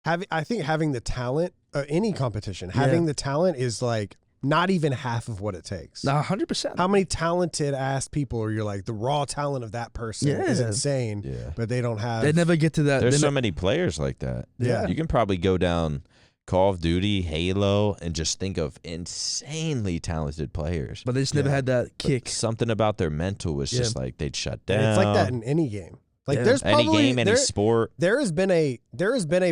I think having the talent, any competition, having the talent is like not even half of what it takes. 100%. How many talented ass people are you like, the raw talent of that person is insane, but they don't have. They never get to that. There's so many players like that. Yeah. You can probably go down Call of Duty, Halo, and just think of insanely talented players. But they just never had that kick. But something about their mental was just like they'd shut down. And it's like that in any game. Like there's probably any game, any sport. There has been a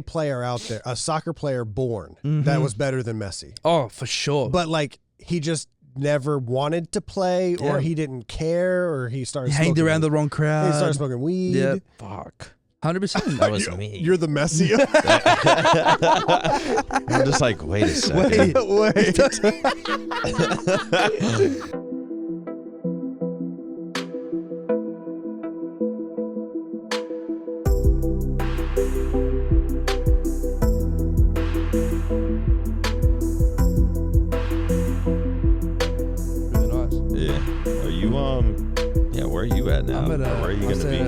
player out there, a soccer player born that was better than Messi. Oh, for sure. But like he just never wanted to play, or he didn't care, or he started. He hanged around the wrong crowd. He started smoking weed. Yeah. Fuck. 100%. That was me. You're the Messi. I'm just like, wait a second. Wait. Where are you at now? I'm at where are you going to be?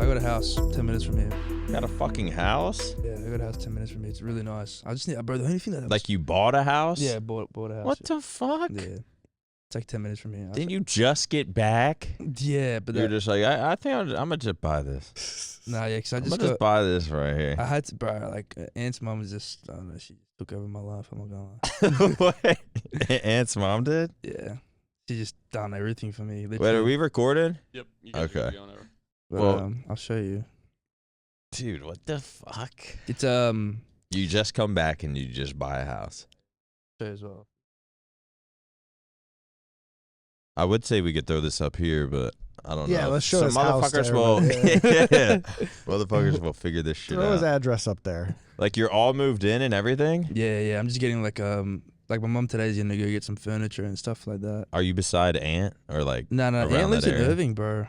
I got a house 10 minutes from here. Got a fucking house? Yeah, I got a house 10 minutes from here. It's really nice. I just need, bro, the only thing that like you bought a house? Yeah, bought a house. What the fuck? Yeah, it's like 10 minutes from here. Didn't you just get back? Yeah, but you're just like, I think I'm gonna just buy this. Nah, yeah, because I'm gonna just buy this right here. I had to, bro. Like Aunt's mom was just, I don't know, she took over my life. I'm not gonna lie. What? Aunt's mom did? Yeah. She just done everything for me. Literally. Wait, are we recording? Yep. Okay. But, well, I'll show you. Dude, what the fuck? It's You just come back and you just buy a house. Show you as well. I would say we could throw this up here, but I don't know. Yeah, let's show some his house motherfuckers to will. everybody. Motherfuckers will figure this shit Throw out. his address up there. Like you're all moved in and everything? Yeah. I'm just getting like my mom today's gonna go get some furniture and stuff like that. Are you beside Aunt or like? No. Aunt lives in area? Irving, bro.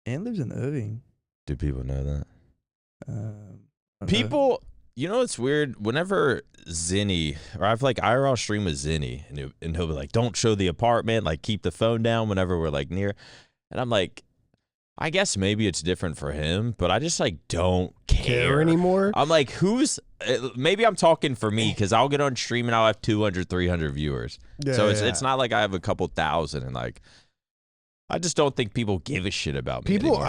Aunt lives in Irving. Do people know that? I don't People, you know, it's weird. Whenever Zinni, or I've like IRL stream with Zinni, and he'll be like, "Don't show the apartment. Like, keep the phone down whenever we're like near." And I'm like, I guess maybe it's different for him, but I just like don't care anymore. I'm like, maybe I'm talking for me because I'll get on stream and I'll have 200, 300 viewers. Yeah, so it's not like I have a couple thousand, and like, I just don't think people give a shit about me anymore.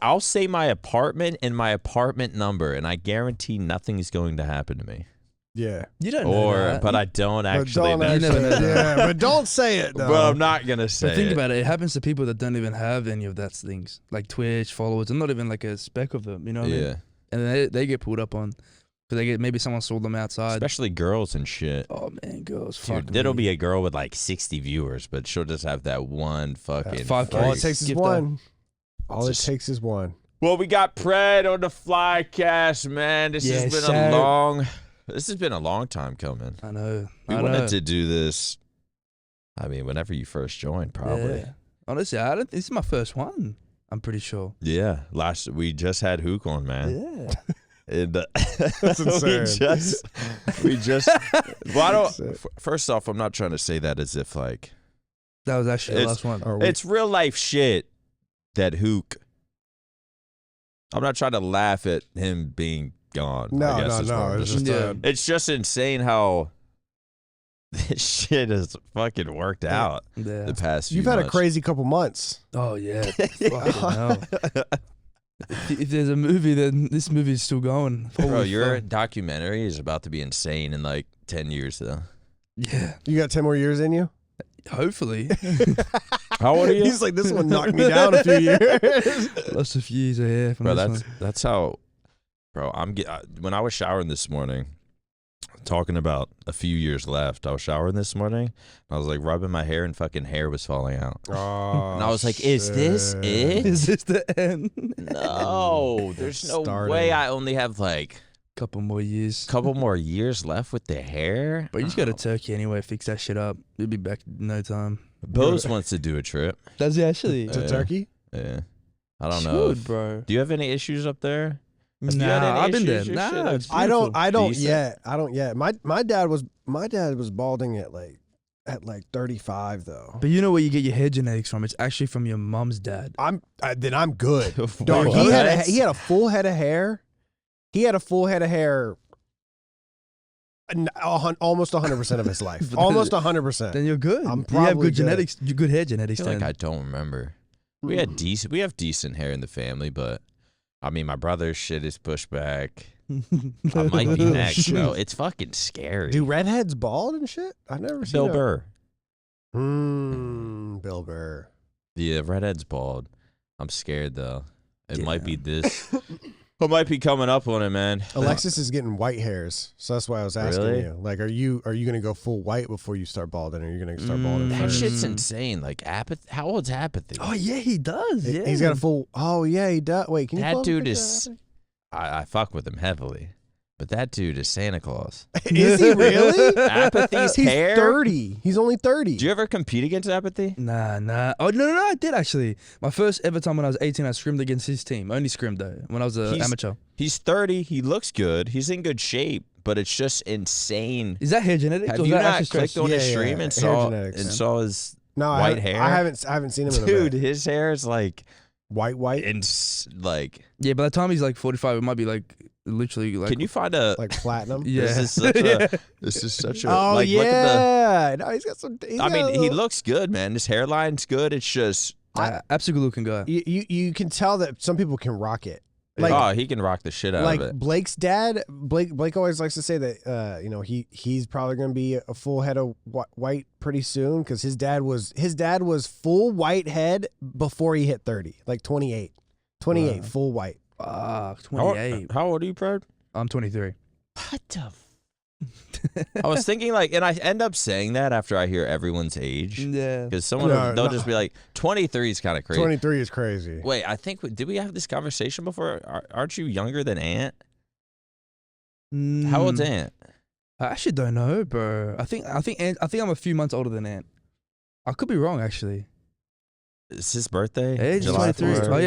I'll say my apartment and my apartment number, and I guarantee nothing's going to happen to me. Yeah. You don't know that. But I don't actually know. You never know that. Yeah, but don't say it, though. But I'm not going to say but think about it. It happens to people that don't even have any of that things. Like Twitch, followers, and not even like a speck of them. You know what I mean? And they get pulled up on. Because maybe someone sold them outside. Especially girls and shit. Oh, man, girls. Dude, there'll be a girl with like 60 viewers, but she'll just have that one fucking... All it takes is one. All it takes is one. Well, we got Pred on the Flycast, man. This has been a long time coming. I know. We wanted to do this, I mean, whenever you first joined, probably. Yeah. Honestly, this is my first one, I'm pretty sure. Yeah. We just had Hook on, man. Yeah. And, That's insane. we just first off, I'm not trying to say that as if like that was actually the last one. It's real life shit that Hook. I'm not trying to laugh at him being gone. No. It's just insane how this shit has fucking worked out the past few You've had months. a crazy couple months. Oh, yeah. Fucking hell. If there's a movie, then this movie is still going. Bro, your documentary is about to be insane in like 10 years, though. Yeah. You got 10 more years in you? Hopefully. How old are you? He's like, this one knocked me down a few years. Lost a few years of hair from bro, this that's how, bro, when I was showering this morning, talking about a few years left, I was showering this morning, I was like rubbing my hair and fucking hair was falling out. Oh, and I was like, is this it? Is this the end? No, there's no way I only have like couple more years left with the hair. But you just got a turkey anyway, fix that shit up. You'll be back in no time. Bose wants to do a trip. Does he actually? To Turkey? Yeah. I don't know. Bro. Do you have any issues up there? Nah, I've been there. Nah, I don't yet. My dad was balding at like 35 though. But you know where you get your hair genetics from? It's actually from your mom's dad. Then I'm good. Dog, he had a full head of hair, He had a full head of hair almost 100% of his life. Almost 100%. Then you're good. I'm you have probably good genetics, good hair genetics. I feel like I don't remember. We have decent hair in the family, but I mean, my brother's shit is pushed back. I might be next, bro. It's fucking scary. Do redheads bald and shit? I've never seen Bill Burr. Bill Burr. Yeah, redhead's bald. I'm scared though. It might be this. I might be coming up on it, man. Alexis is getting white hairs, so that's why I was asking Really? you. Like, are you gonna go full white before you start balding, or are you gonna start balding That first? shit's insane. Like apathy. How old's apathy? Oh yeah, he does. Yeah, He's got a full. Oh yeah, he does. Wait, can you? That pull up a dude picture is. of I fuck with him heavily, but that dude is Santa Claus. Apathy? Is he really? Apathy's He's hair. 30. He's only 30. Do you ever compete against apathy? Nah. Oh no, I did actually. My first ever time when I was 18, I scrimmed against his team. Only scrimmed though when I was an amateur. He's 30. He looks good. He's in good shape, but it's just insane. Is that hair genetics? Have or is you that not actually clicked stress? on his Yeah, stream yeah, and hair saw genetics. his No, white hair? I haven't seen him in a Dude, bit. his hair is like White. and like. Yeah, by the time he's like 45, it might be like literally like. Can you find a? Like platinum. Yeah. This is such a. This is such a. Oh like, look at yeah. No, he's got some. I mean, he looks good, man. His hairline's good. It's just. absolutely looking guy. You can tell that some people can rock it. Like, he can rock the shit out of it. Blake's dad, Blake always likes to say that he's probably going to be a full head of white pretty soon because his dad was full white head before he hit 30, like 28, Wow. full white. 28. How old are you, Brad? I'm 23. What the? I was thinking and I end up saying that after I hear everyone's age. Yeah. Because they'll just be like, 23 is kind of crazy. 23 is crazy. Wait, I think did we have this conversation before? Aren't you younger than Ant? How old's Ant? I actually don't know, bro. I think I'm a few months older than Ant. I could be wrong, actually. It's his birthday. Age is July 23. 4th. Oh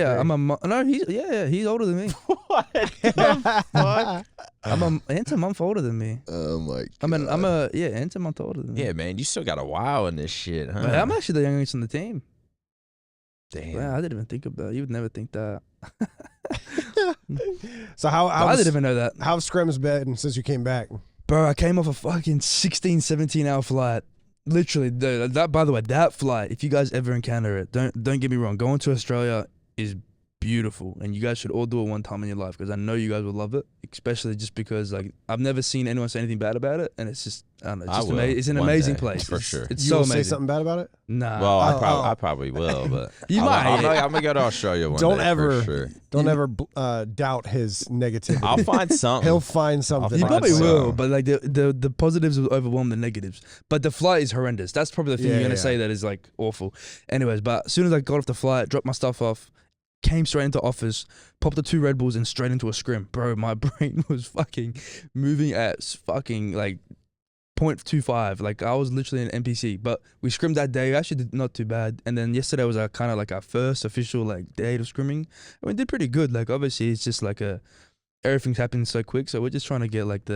yeah, he's older than me. What the fuck? Ant's a month older than me. Oh my god. Ant's a month older than me. Yeah, man, you still got a while in this shit, huh? But I'm actually the youngest on the team. Damn. Yeah, I didn't even think of that. You would never think that. So I didn't even know that. How's Scrims been since you came back? Bro, I came off a fucking 16, 17 hour flight. Literally, that. By the way, that flight, if you guys ever encounter it, don't get me wrong. Going to Australia is beautiful, and you guys should all do it one time in your life because I know you guys will love it. Especially just because I've never seen anyone say anything bad about it, and it's just I don't know. It's, it's an amazing place for sure. It's You so will amazing. say something bad about it? Nah. Well, I probably will, but You might. I'm gonna go to Australia one Don't day ever- for sure. Don't ever doubt his negativity. I'll find something. He'll find something. You I'll probably find will, some. but like the positives will overwhelm the negatives. But the flight is horrendous. That's probably the thing Yeah, you're gonna yeah. say that is like awful. Anyways, but as soon as I got off the flight, dropped my stuff off, came straight into office, popped the 2 Red Bulls and straight into a scrim. Bro, my brain was fucking moving at fucking like 0.25. Like I was literally an NPC. But we scrimmed that day. We actually did not too bad. And then yesterday was kind of like our first official like day of scrimming. And we did pretty good. Like obviously it's just like everything's happening so quick. So we're just trying to get like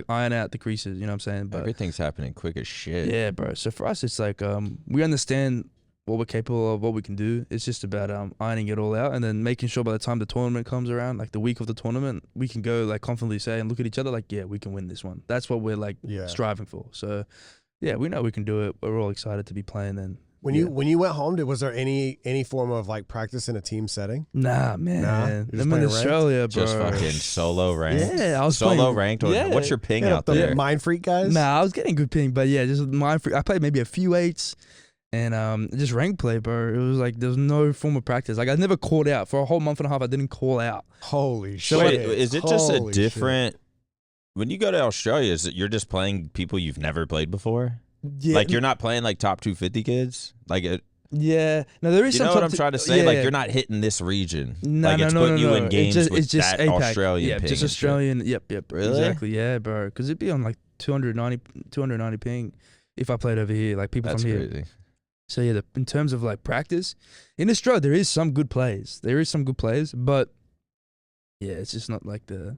iron out the creases. You know what I'm saying? But Everything's happening quick as shit. yeah, bro. So for us, it's like we understand what we're capable of, what we can do. It's just about ironing it all out and then making sure by the time the tournament comes around, like the week of the tournament, we can go like confidently say and look at each other like, yeah, we can win this one. That's what we're like striving for. So yeah, we know we can do it. We're all excited to be playing. And When you went home, was there any form of like practice in a team setting? nah, man. You're just I'm in playing Australia, bro. Just fucking solo ranked. Yeah, I was solo playing, ranked. Yeah. What's your ping Yeah, out the there? Mind Freak guys? Nah, I was getting good ping, but yeah, just mind free. I played maybe a few 8s. And just rank play, bro. It was like there was no form of practice. Like I never called out for a whole month and a half. I didn't call out. Holy shit! Wait, is it just a Holy different? When you go to Australia, is it you're just playing people you've never played before? Yeah, Like you're not playing like top 250 kids. Like yeah. No, there is you some. know what top I'm trying to say? yeah. Like you're not hitting this region. No, like it's no, putting you in games it's with just that APAC. Australian Yeah, ping. just and shit. Australian. Yep. Really? Exactly. Yeah, bro. Because it'd be on like 290 ping if I played over here. Like people That's from here. crazy. So yeah, in terms of like practice, in Australia there is some good plays. But yeah, it's just not like the.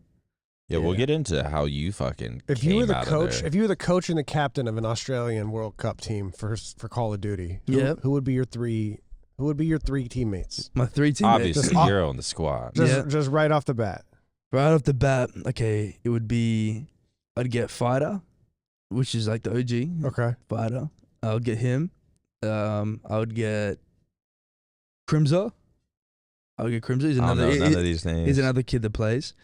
Yeah, we'll get into how you fucking. If you were the came out of coach, there. if you were the coach and the captain of an Australian World Cup team for Call of Duty, who would be your three? Who would be your 3 teammates? My 3 teammates. Obviously, Just- you're on the squad. Just right off the bat. Right off the bat, okay, it would be I'd get Fighter, which is like the OG. Okay. Fighter. I would get him. I would get Crimza. I would get Crimza. He's I don't another. know none of these names. He's another kid that plays.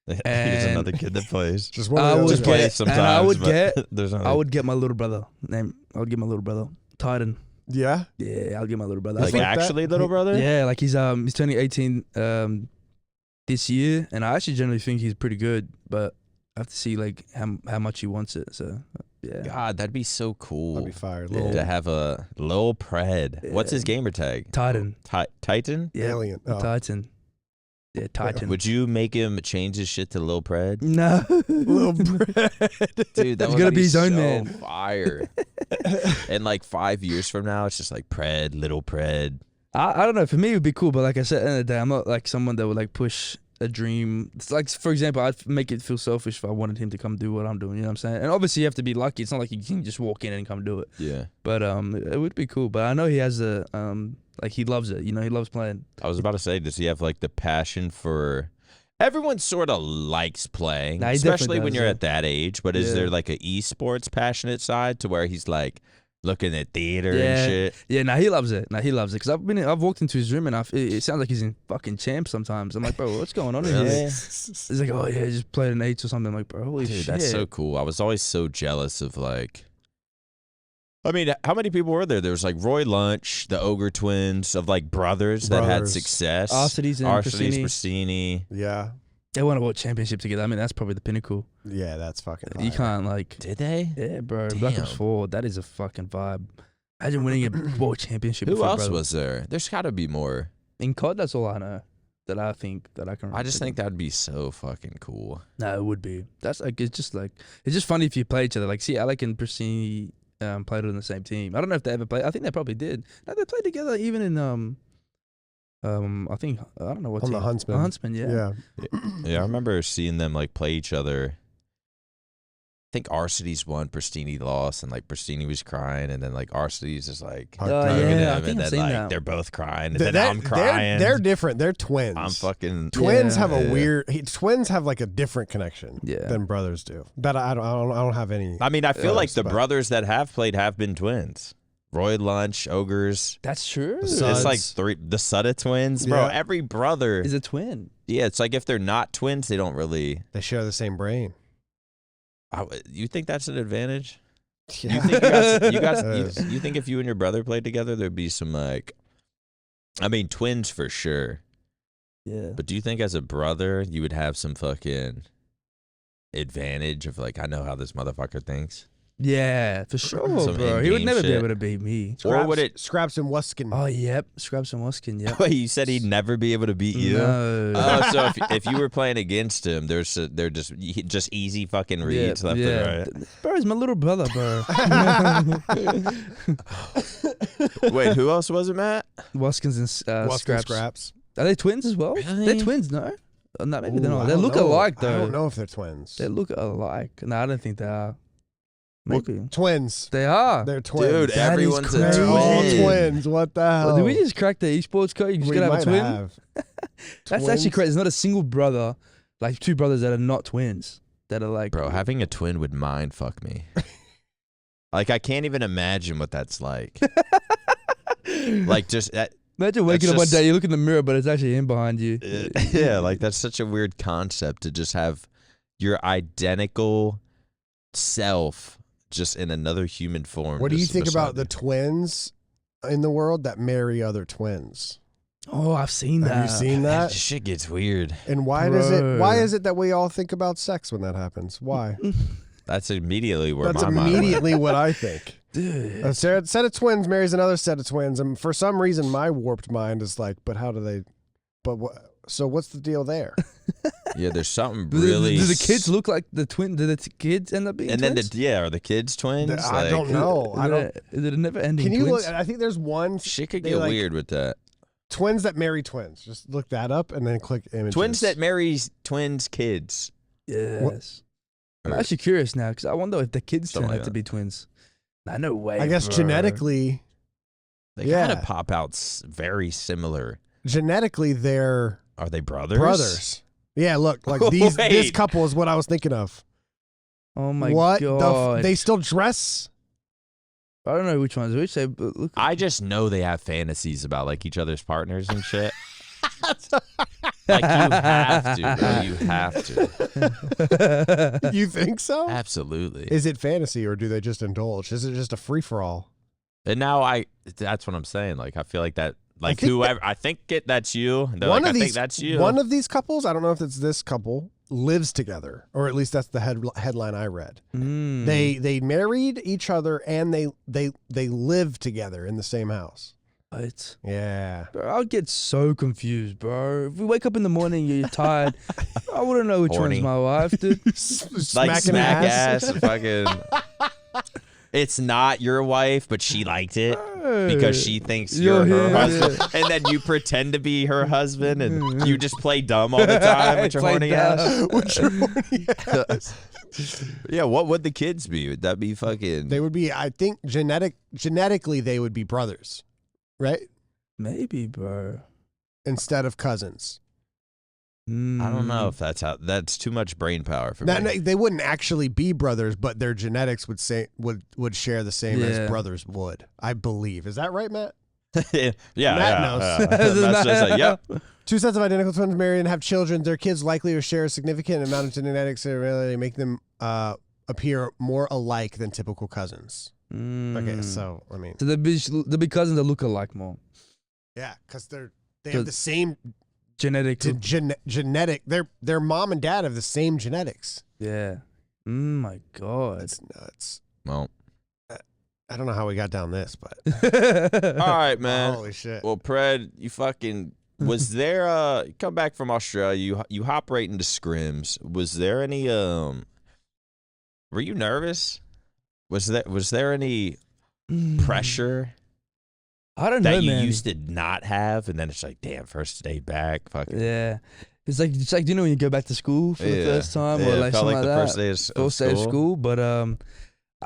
He's and- another kid that plays. Just one I of would those. Just plays get- sometimes. and I would but get- there's I would get my little brother. I would get my little brother Titan. Yeah. Yeah, I'll get my little brother. like think actually that- little brother. Yeah, like he's turning 18 this year, and I actually generally think he's pretty good, but I have to see like how much he wants it. So yeah, God, that'd be so cool. That'd be fire. Yeah. Little To have a Lil Pred. What's his Yeah. gamer tag? Titan. Titan? Yeah, alien. Oh. Titan. Yeah, Titan. Would you make him change his shit to Lil Pred? No, Little bread. Dude, that He's would gonna be be his own so man. fire. And like 5 years from now, it's just like Pred, Little Pred. I don't know. For me, it would be cool, but like I said, at the end of the day, I'm not like someone that would like push a dream. It's like, for example, I'd make it feel selfish if I wanted him to come do what I'm doing. You know what I'm saying? And obviously, you have to be lucky. It's not like you can just walk in and come do it. Yeah. But it would be cool. But I know he has a like he loves it. You know, he loves playing. I was about to say, does he have like the passion for? Everyone sort of likes playing, Nah, he definitely especially when does, you're yeah. at that age. But is Yeah. there like a esports passionate side to where he's like looking at theater Yeah. and shit? Yeah, he loves it. He loves it. Because I've walked into his room and it sounds like he's in fucking champ sometimes. I'm like, bro, what's going on in Really? here? He's like, oh yeah, just played an 8 or something. I'm like, bro, holy Dude, shit. that's so cool. I was always so jealous of like. I mean, how many people were there? There was like Roy Lunch, the Ogre twins, of like brothers that had Brothers. success. Arcides and Arcides, Prasini. Prasini. Yeah. They won a world championship together. I mean, that's probably the pinnacle. Yeah, that's fucking You fire. can't like, Did they? yeah, bro. Black Ops Damn. 4, that is a fucking vibe. Imagine winning a world championship. Who with your else brother. was there? There's got to be more. in COD? That's all I know. That I think that I can. I just think that'd be so fucking cool. No, it would be. That's like it's just funny if you play each other. Like, see, Alec and Prasini played on the same team. I don't know if they ever played. I think they probably did. No, they played together even in I think I don't know what On team. the Huntsman. Huntsman, yeah. Yeah. Yeah, I remember seeing them like play each other. I think Arcides won, Pristini lost, and like Pristini was crying, and then like Arcides is like Oh, hugging yeah, I him, think and I've then seen like that. they're both crying, and Th- then I'm crying. They're different. They're twins. I'm fucking. Twins Yeah. have a Yeah. weird. Twins have like a different connection Yeah. than brothers do. That I don't have any. I mean, I feel like the but- brothers that have played have been twins. Roy Lunch, Ogres. That's true. The It's Suds. like the Sutta twins, bro. Yeah. Every brother. Is a twin. Yeah, it's like if they're not twins, they don't really. They share the same brain. You think that's an advantage? Yeah. You think It is. you think if you and your brother played together, there'd be some like, I mean, twins for sure. Yeah. But do you think as a brother you would have some fucking advantage of like, I know how this motherfucker thinks? Yeah, for sure, Some bro. He would in-game never be shit. able to beat me. Or would it? Scraps and Wuskin? Oh, yep. Scraps and Wuskin, yep. Wait, you said he'd never be able to beat you. No. Oh, so if you were playing against him, they're just easy fucking reads left and right. Bro, he's my little brother, bro. Wait, who else was it, Matt? Wuskins and Wuskin Scraps. Scraps. Are they twins as well? Really? They're twins, no? No, maybe they're Ooh, not. I They don't look know. alike, I though. don't know if they're twins. They look alike. No, I don't think they are. Maybe. Twins. They are. They're twins. Dude, That is everyone's a crazy. They're all twin. twins. What the hell? Well, did we just crack the esports code? You just We gotta have a might twin? have. That's actually Twins? crazy. There's not a single brother, like two brothers that are not twins, that are like. Bro, having a twin would mind fuck me. Like, I can't even imagine what that's like. Like, just Imagine waking up one just- day, you look in the mirror, but it's actually him behind you. yeah, like that's such a weird concept to just have your identical self just in another human form. What do you just think about beside the twins in the world that marry other twins? Oh, I've seen that. Have you seen you? that? This shit gets weird. And why does it? Bro. Why is it that we all think about sex when that happens? Why? That's immediately where That's my mind went. immediately what I think. Dude. A set of twins marries another set of twins, and for some reason, my warped mind is like, but how do they? But what? So what's the deal there? Yeah, there's something Do really. the kids look like the twin? Do the kids end up being And twins? then are the kids twins? I Like, don't know. I don't. Is it a never-ending Can you twins? look? I think there's one Shit could They get like- weird with that. twins that marry twins. Just look that up and then click images. Twins that marries twins' kids. Yes. I'm Or- actually curious now because I wonder if the kids turn Something out like to that. be twins. Nah, no way. I guess bro. genetically, They Yeah. kind of pop out very similar. they're Are they brothers? brothers. Yeah, look, like this Wait. couple is what I was thinking of. Oh my what god. they still dress? I don't know which ones which. But look. I just know they have fantasies about like each other's partners and shit. Like you have to, bro. You have to. You think so? Absolutely. Is it fantasy or do they just indulge? Is it just a free for all? And now that's what I'm saying. Like I feel like that. Like think whoever, I think that's you. They're One like, of I these, think that's you. One of these couples, I don't know if it's this couple, lives together, or at least that's the headline I read. Mm. They married each other and they live together in the same house. What? Yeah. Bro, I'll get so confused, bro. If we wake up in the morning, you're tired. I wouldn't know which Horny. one's my wife, dude. Like Smacking smack ass. fucking. It's not your wife, but she liked it because she thinks you're her husband, and then you pretend to be her husband, and you just play dumb all the time with your Play horny dumb. ass. With your horny ass. Yeah, what would the kids be? Would that be fucking? They would be, I think, genetically they would be brothers, right? Maybe, bro. Instead of cousins. I don't know if that's too much brain power for Now, me. they wouldn't actually be brothers, but their genetics would share the same as Yeah. brothers would. I believe. Is that right, Matt? Yeah, Matt knows. That's just like, yep. Two sets of identical twins marry and have children. Their kids likely to share a significant amount of genetics that really make them appear more alike than typical cousins. Okay, so I mean, So they'll be cousins that look alike more. yeah, because they have the same Genetic. genetic. Their mom and dad have the same genetics. Yeah. My God. That's nuts. Well, I don't know how we got down this, but all right, man. holy shit. Well, Pred, you fucking was there? You come back from Australia. You hop right into scrims. Was there any? Were you nervous? Was there any pressure I don't know, that you man. used to not have, and then it's like, damn, first day back, fucking. Yeah. It's like you know when you go back to school for the first time, Yeah, or it like felt something like the that. first day of First day of school. school, but I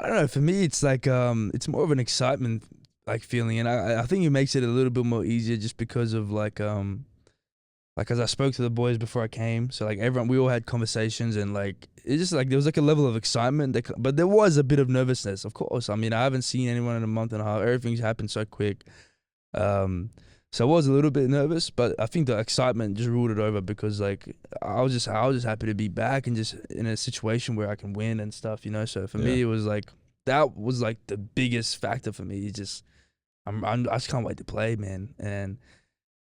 don't know. For me, it's like it's more of an excitement like feeling, and I think it makes it a little bit more easier just because of like as I spoke to the boys before I came, so like we all had conversations, and like it's just like there was like a level of excitement, but there was a bit of nervousness, of course. I mean, I haven't seen anyone in a month and a half. Everything's happened so quick. So I was a little bit nervous, but I think the excitement just ruled it over because like I was just happy to be back and just in a situation where I can win and stuff, you know. So for me, it was like that was like the biggest factor for me. I just can't wait to play, man. And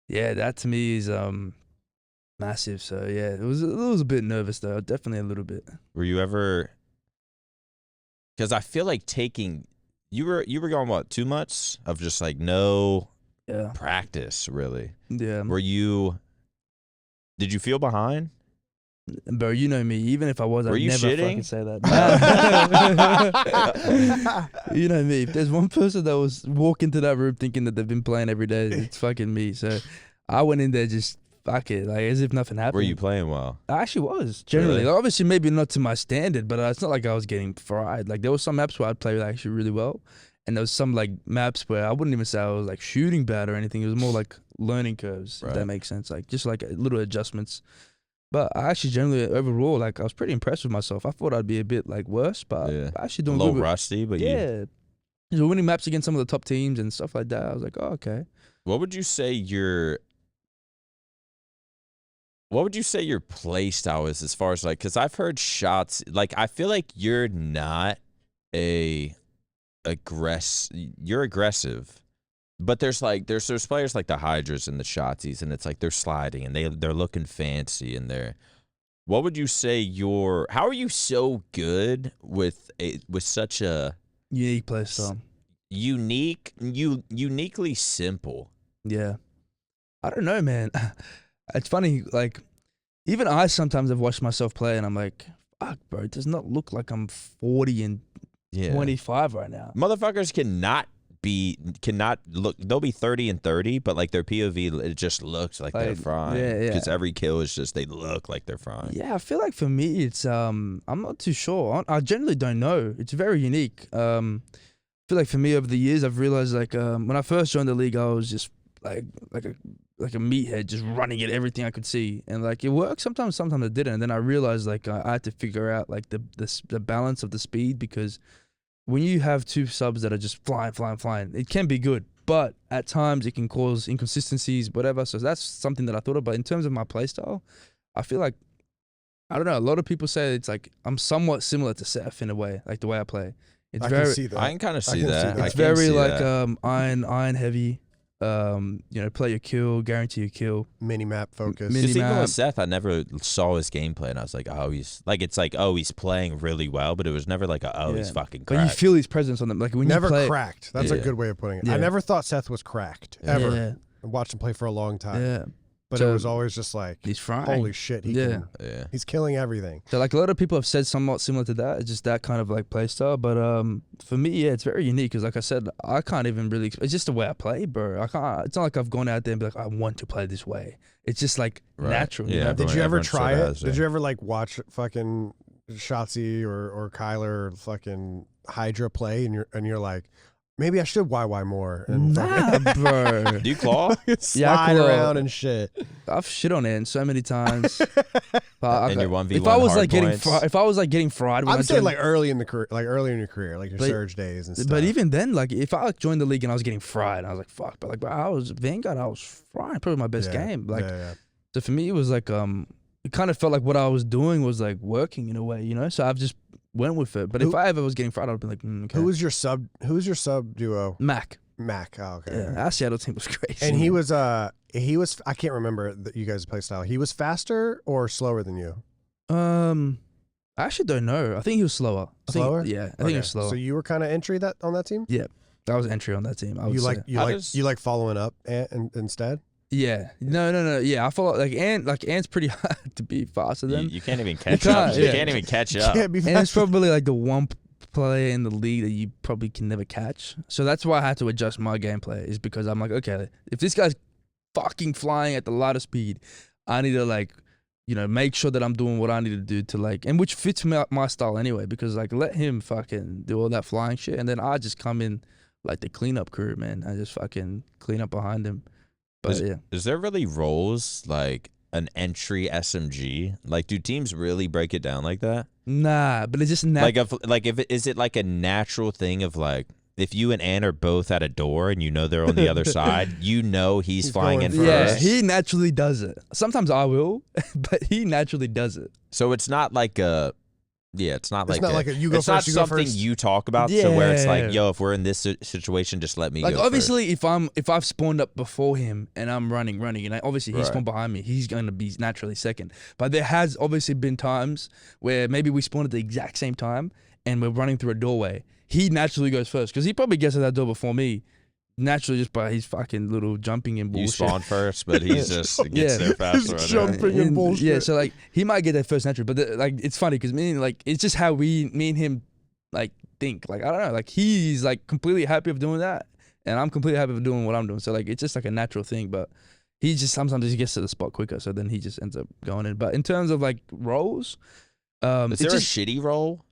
yeah, that to me is massive. So yeah, it was a bit nervous though, definitely a little bit. Were you ever? Because I feel like you were going what 2 months of just like no. Yeah. Practice, really. Yeah. Did you feel behind? Bro, you know me. Even if I was, Were I'd you never shitting? fucking say that. You know me. If there's one person that was walking to that room thinking that they've been playing every day, it's fucking me. So I went in there just fuck it, like as if nothing happened. Were you playing well? I actually was, generally. Really? Obviously, maybe not to my standard, but it's not like I was getting fried. Like there were some maps where I'd play actually really well. And there was some like maps where I wouldn't even say I was like shooting bad or anything. It was more like learning curves, if that makes sense. Like just like little adjustments. But I actually generally overall, like I was pretty impressed with myself. I thought I'd be a bit like worse, but I actually A doing little good. rusty, but Yeah. So winning maps against some of the top teams and stuff like that. I was like, oh, okay. What would you say your play style is as far as like, because I've heard shots, like I feel like you're not you're aggressive, but there's players like the Hydras and the Shotsies, and it's like they're sliding and they're looking fancy and what would you say how are you so good with such a Unique play style. uniquely simple? Yeah. I don't know, man. It's funny, like even I sometimes have watched myself play and I'm like, fuck, bro, it does not look like I'm 40 and 25 right now. Motherfuckers cannot look. They'll be 30 and 30, but like their POV, it just looks like they're frying. Yeah. Because every kill is just they look like they're frying. Yeah, I feel like for me, it's I'm not too sure. I generally don't know. It's very unique. I feel like for me over the years, I've realized like when I first joined the league, I was just like a like a meathead, just running at everything I could see, and like it worked sometimes it didn't. And then I realized like I had to figure out like the balance of the speed, because when you have two subs that are just flying, it can be good, but at times it can cause inconsistencies, whatever. So that's something that I thought of. But in terms of my playstyle, I feel like, I don't know, a lot of people say it's like I'm somewhat similar to Seth in a way, like the way I play. It's I very, can see that. I can kind of see that. it's very like iron heavy. Play your kill, guarantee your kill. Mini map focus. Mini- Because even map. with Seth, I never saw his gameplay, and I was like, oh, he's playing really well, but it was never like, he's fucking But cracked. you feel his presence on them. Like when Never you play, cracked. That's a Yeah. good way of putting it. Yeah. I never thought Seth was cracked ever. Yeah, I watched him play for a long time, yeah. but So it was always just like, He's frying. holy shit, Yeah. he's killing everything. So like a lot of people have said somewhat similar to that. It's just that kind of like play style. But for me, yeah, it's very unique because like I said, I can't even really. It's just the way I play, bro. I can't. It's not like I've gone out there and be like, I want to play this way. It's just like natural. Yeah. You know? Did you ever everyone try sort it? of has, Did yeah. you ever like watch fucking Shotzi or Kyler or fucking Hydra play, and you're like, maybe I should YY more and Nah, bro. Do you claw? slide claw. around and shit. I've shit on it so many times. But And your 1v1 if I was like hard getting points? if I was like getting fried, when I'm I saying joined- like early in your career, like your But- surge days and stuff. But even then, like if I joined the league and I was getting fried, I was like, fuck. But like, bro, I was Vanguard, I was frying, probably my best game. Like, yeah. so for me, it was like, it kind of felt like what I was doing was like working in a way, you know. So I've just went with it. But if I ever was getting fried, I'd be like, okay. Who was your sub duo? Mac? Mac. Oh, okay. Yeah, our Seattle team was crazy. And he was I can't remember you guys' play style. He was faster or slower than you? I actually don't know. I think he was slower. Slower? I think he was slower. So you were kind of entry on that team? That was entry on that team. I would You say. you like following up instead? Yeah. No. Yeah, I follow Ant's pretty hard to be faster than. You can't even catch can't, up. You yeah. can't even catch up. Can't be And it's faster. probably like the one player in the league that you probably can never catch. So that's why I had to adjust my gameplay, is because I'm like, okay, if this guy's fucking flying at the lighter speed, I need to like, make sure that I'm doing what I need to do to like, and which fits my style anyway, because like let him fucking do all that flying shit, and then I just come in like the cleanup crew, man. I just fucking clean up behind him. But Is there really roles like an entry SMG? Like, do teams really break it down like that? Nah, but it's just Is it like a natural thing of like, if you and Ann are both at a door and they're on the other side, he's flying in going first. Yeah, he naturally does it. Sometimes I will, but he naturally does it. So it's not like a. Yeah, it's not like you go it's not first, you go something first. you talk about. So where it's like, Yeah. yo, if we're in this situation, just let me Like go obviously, if I've spawned up before him and I'm running, and obviously he Right. spawned behind me, he's going to be naturally second. But there has obviously been times where maybe we spawned at the exact same time and we're running through a doorway. He naturally goes first because he probably gets to that door before me. Naturally, just by his fucking little jumping and You bullshit. spawn first, but he's just gets there faster. He's on it. jumping and bullshit. Yeah, so like he might get there first naturally, but like it's funny because me and it's just how me and him like think. Like I don't know, like he's like completely happy of doing that, and I'm completely happy of doing what I'm doing. So like it's just like a natural thing, but he just sometimes he gets to the spot quicker, so then he just ends up going in. But in terms of like roles, Is it's there just, a shitty role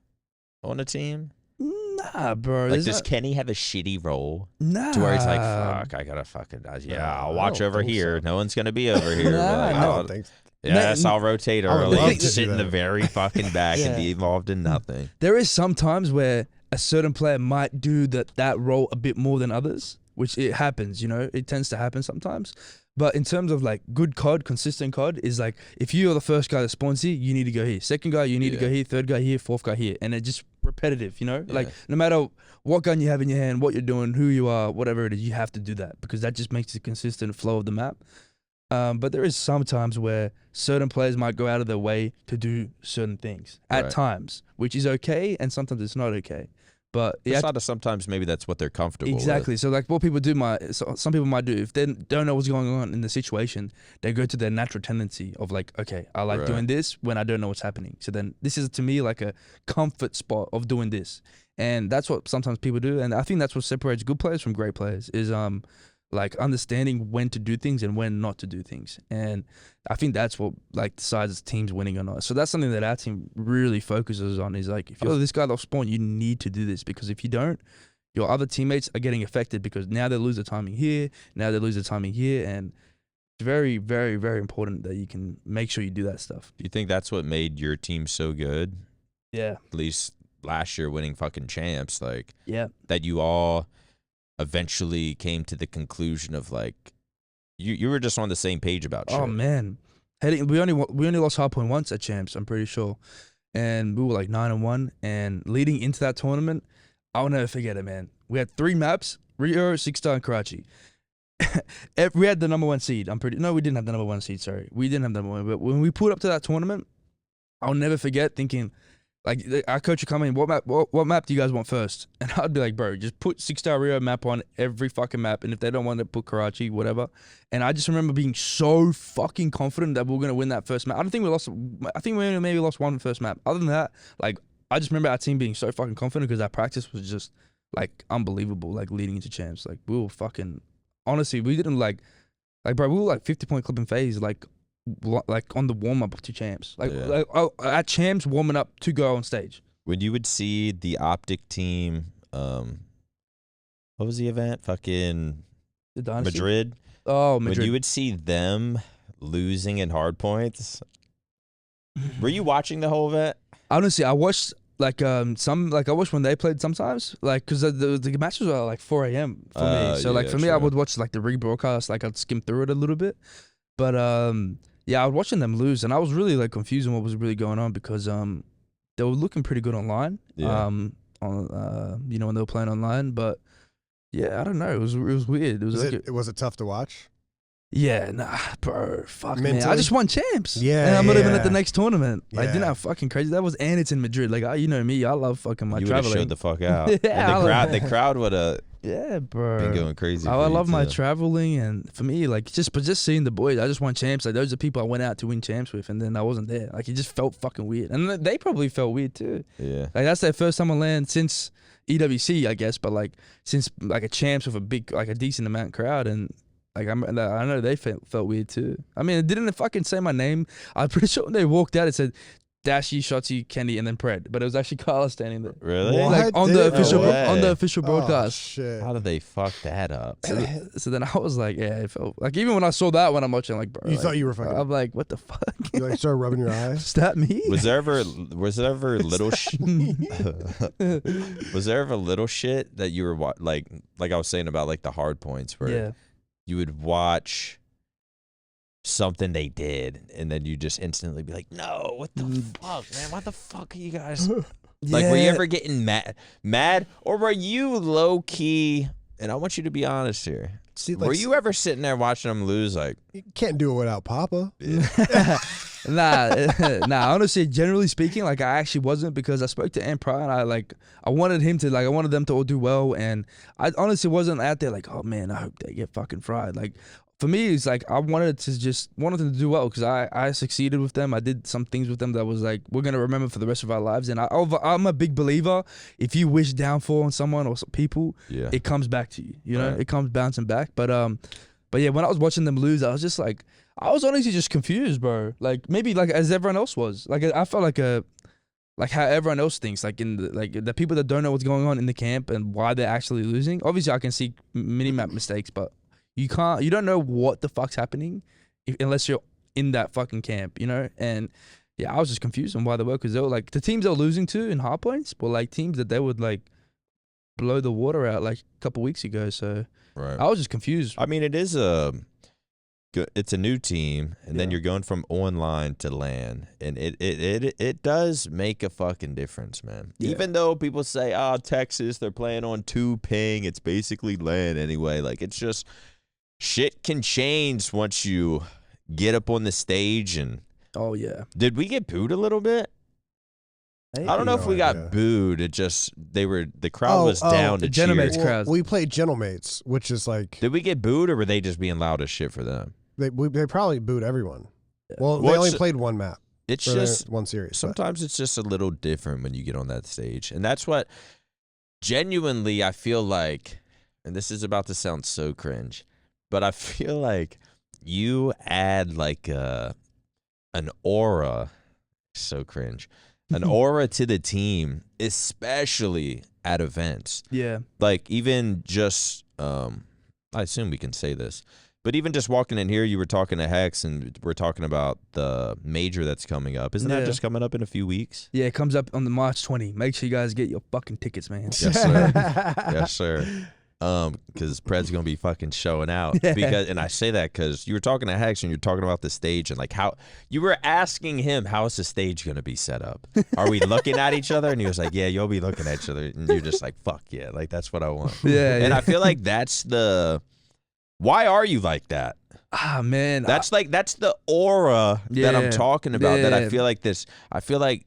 on a team? nah, bro. Like, there's does not- Kenny have a shitty role? nah, To where he's like, fuck, I gotta fucking, I'll I watch don't over think here. so. No one's gonna be over here. Nah, But, like, I I'll- don't think. yes, I'll rotate I would early, love and to sit do in the that. very fucking back and Yeah. be involved in nothing. There is some times where a certain player might do that role a bit more than others, which it happens, it tends to happen sometimes. But in terms of like good COD, consistent COD is like, if you're the first guy that spawns here, you need to go here. Second guy, you need to go here. Third guy here. Fourth guy here. And it's just repetitive, like no matter what gun you have in your hand, what you're doing, who you are, whatever it is, you have to do that because that just makes a consistent flow of the map. But there is some times where certain players might go out of their way to do certain things at Right. times, which is okay, and sometimes it's not okay. But It's not sometimes maybe that's what they're comfortable exactly. with. So like what people do some people might do if they don't know what's going on in the situation, they go to their natural tendency of like, okay, I like Right. doing this when I don't know what's happening. So then this is to me like a comfort spot of doing this. And that's what sometimes people do. And I think that's what separates good players from great players is like understanding when to do things and when not to do things. And I think that's what like decides teams winning or not. So that's something that our team really focuses on is like, if you're this guy that'll spawn, you need to do this because if you don't, your other teammates are getting affected because now they lose the timing here, now they lose the timing here. And It's very, very, very important that you can make sure you do that stuff. Do you think that's what made your team so good? Yeah. At least last year winning fucking champs, like Yeah. that you all eventually came to the conclusion of like you were just on the same page about shit. Oh man, we only lost Hardpoint once at champs. I'm pretty sure, and we were like 9-1. And leading into that tournament, I'll never forget it, man. We had 3 maps: Rio, 6-star, and Karachi. We had the #1 seed. No, we didn't have the #1 seed. Sorry, we didn't have the #1. But when we pulled up to that tournament, I'll never forget thinking, like, our coach would come in, what map do you guys want first? And I'd be like, bro, just put 6-star Rio map on every fucking map, and if they don't want to put Karachi, whatever. And I just remember being so fucking confident that we were gonna win that first map. I think we only maybe lost one first map. Other than that, like, I just remember our team being so fucking confident because our practice was just like unbelievable. Like leading into champs, like we were fucking. Honestly, we didn't like, bro, we were like 50-point clipping phase, like on the warm up to champs, like at champs warming up to go on stage. When you would see the OpTic team, what was the event? Fucking The Dynasty? Madrid. Oh, Madrid. When you would see them losing in hard points, were you watching the whole event? Honestly, I watched I watched when they played sometimes, like, because the matches were like 4 a.m. for me. So like for me, I would watch like the rebroadcast, like I'd skim through it a little bit. But yeah, I was watching them lose, and I was really like confused on what was really going on because they were looking pretty good online. Yeah. On when they were playing online, but yeah, I don't know. It was weird. Was it tough to watch? Yeah, nah, bro, fuck Mentally? man. I just won champs. Yeah, and I'm not even yeah. at the next tournament. Like, Yeah. you know how fucking crazy that was, and it's in Madrid. Like, you know me, I love fucking my You would have traveling. showed the fuck out. Yeah, And the crowd would have Yeah, bro. been going crazy. I for you, love my too. traveling, and for me, like, just seeing the boys, I just won champs. Like, those are people I went out to win champs with, and then I wasn't there. Like, it just felt fucking weird, and they probably felt weird too. Yeah. Like, that's their first time on land since EWC, I guess, but like since like a champs with a big, like a decent amount crowd, and like I know they felt weird too. I mean, it didn't fucking say my name. I'm pretty sure when they walked out, it said Dashy, Shotzi, Kenny, and then Pred, but it was actually Carla standing there. Really? What? Like on Did the it? official No way. on the official Oh, broadcast. shit. How did they fuck that up? So then I was like, yeah, it felt like even when I saw that when I'm watching, like, bro, You like, thought you were fucking. I'm like, what the fuck? You like started rubbing your eyes. Is that me? Was there ever little was there ever little shit that you were like I was saying about like the hard points where Yeah. you would watch something they did and then you just instantly be like, no, what the fuck, man? What the fuck are you guys? Like, were you ever getting mad, or were you low key? And I want you to be honest here. See, like, Were you ever sitting there watching them lose? Like, you can't do it without Papa. Nah. Honestly, generally speaking, like I actually wasn't, because I spoke to Ant Pryor and I wanted them to all do well, and I honestly wasn't out there like, oh man, I hope they get fucking fried. Like for me, it's like I wanted them to do well because I succeeded with them. I did some things with them that was like we're gonna remember for the rest of our lives, and I'm a big believer. If you wish downfall on someone or some people, yeah, it comes back to you. You know, Right. it comes bouncing back. But yeah, when I was watching them lose, I was just like, I was honestly just confused, bro. Like maybe like as everyone else was. Like I felt like how everyone else thinks. Like the people that don't know what's going on in the camp and why they're actually losing. Obviously, I can see mini map mistakes, but you don't know what the fuck's happening unless you're in that fucking camp, you know. And yeah, I was just confused on why they were, because they were like the teams they were losing to in hard points were like teams that they would like blow the water out like a couple weeks ago. So right. I was just confused. I mean, it's a new team, and then Yeah. you're going from online to LAN, and it does make a fucking difference, man. Yeah. Even though people say, "Oh, Texas, they're playing on 2 ping, it's basically LAN anyway." Like, it's just shit can change once you get up on the stage. And Oh yeah. did we get booed a little bit? I don't know if No we got idea. booed. It just the crowd was down to the cheer. Genomates crowd. We played Gentlemates, which is like Did we get booed, or were they just being loud as shit for them? they probably booed everyone. Yeah. Well, they What's- only played one map. It's Or just one series. but- sometimes it's just a little different when you get on that stage. And that's what genuinely I feel like, and this is about to sound so cringe, but I feel like you add like an aura, so cringe, an aura to the team, especially at events. Yeah. Like even just, I assume we can say this, But even just walking in here, you were talking to Hex, and we're talking about the major that's coming up. Isn't that just coming up in a few weeks? Yeah, it comes up on the March 20. Make sure you guys get your fucking tickets, man. Yes, sir. Yes, sir. Because Pred's gonna be fucking showing out. And I say that because you were talking to Hex and you're talking about the stage and like how you were asking him how is the stage gonna be set up? Are we looking at each other? And he was like, yeah, you'll be looking at each other, and you're just like, fuck yeah, like that's what I want. And I feel like that's the. Why are you like that? Ah, man, that's the aura that I'm talking about. That I feel like this. I feel like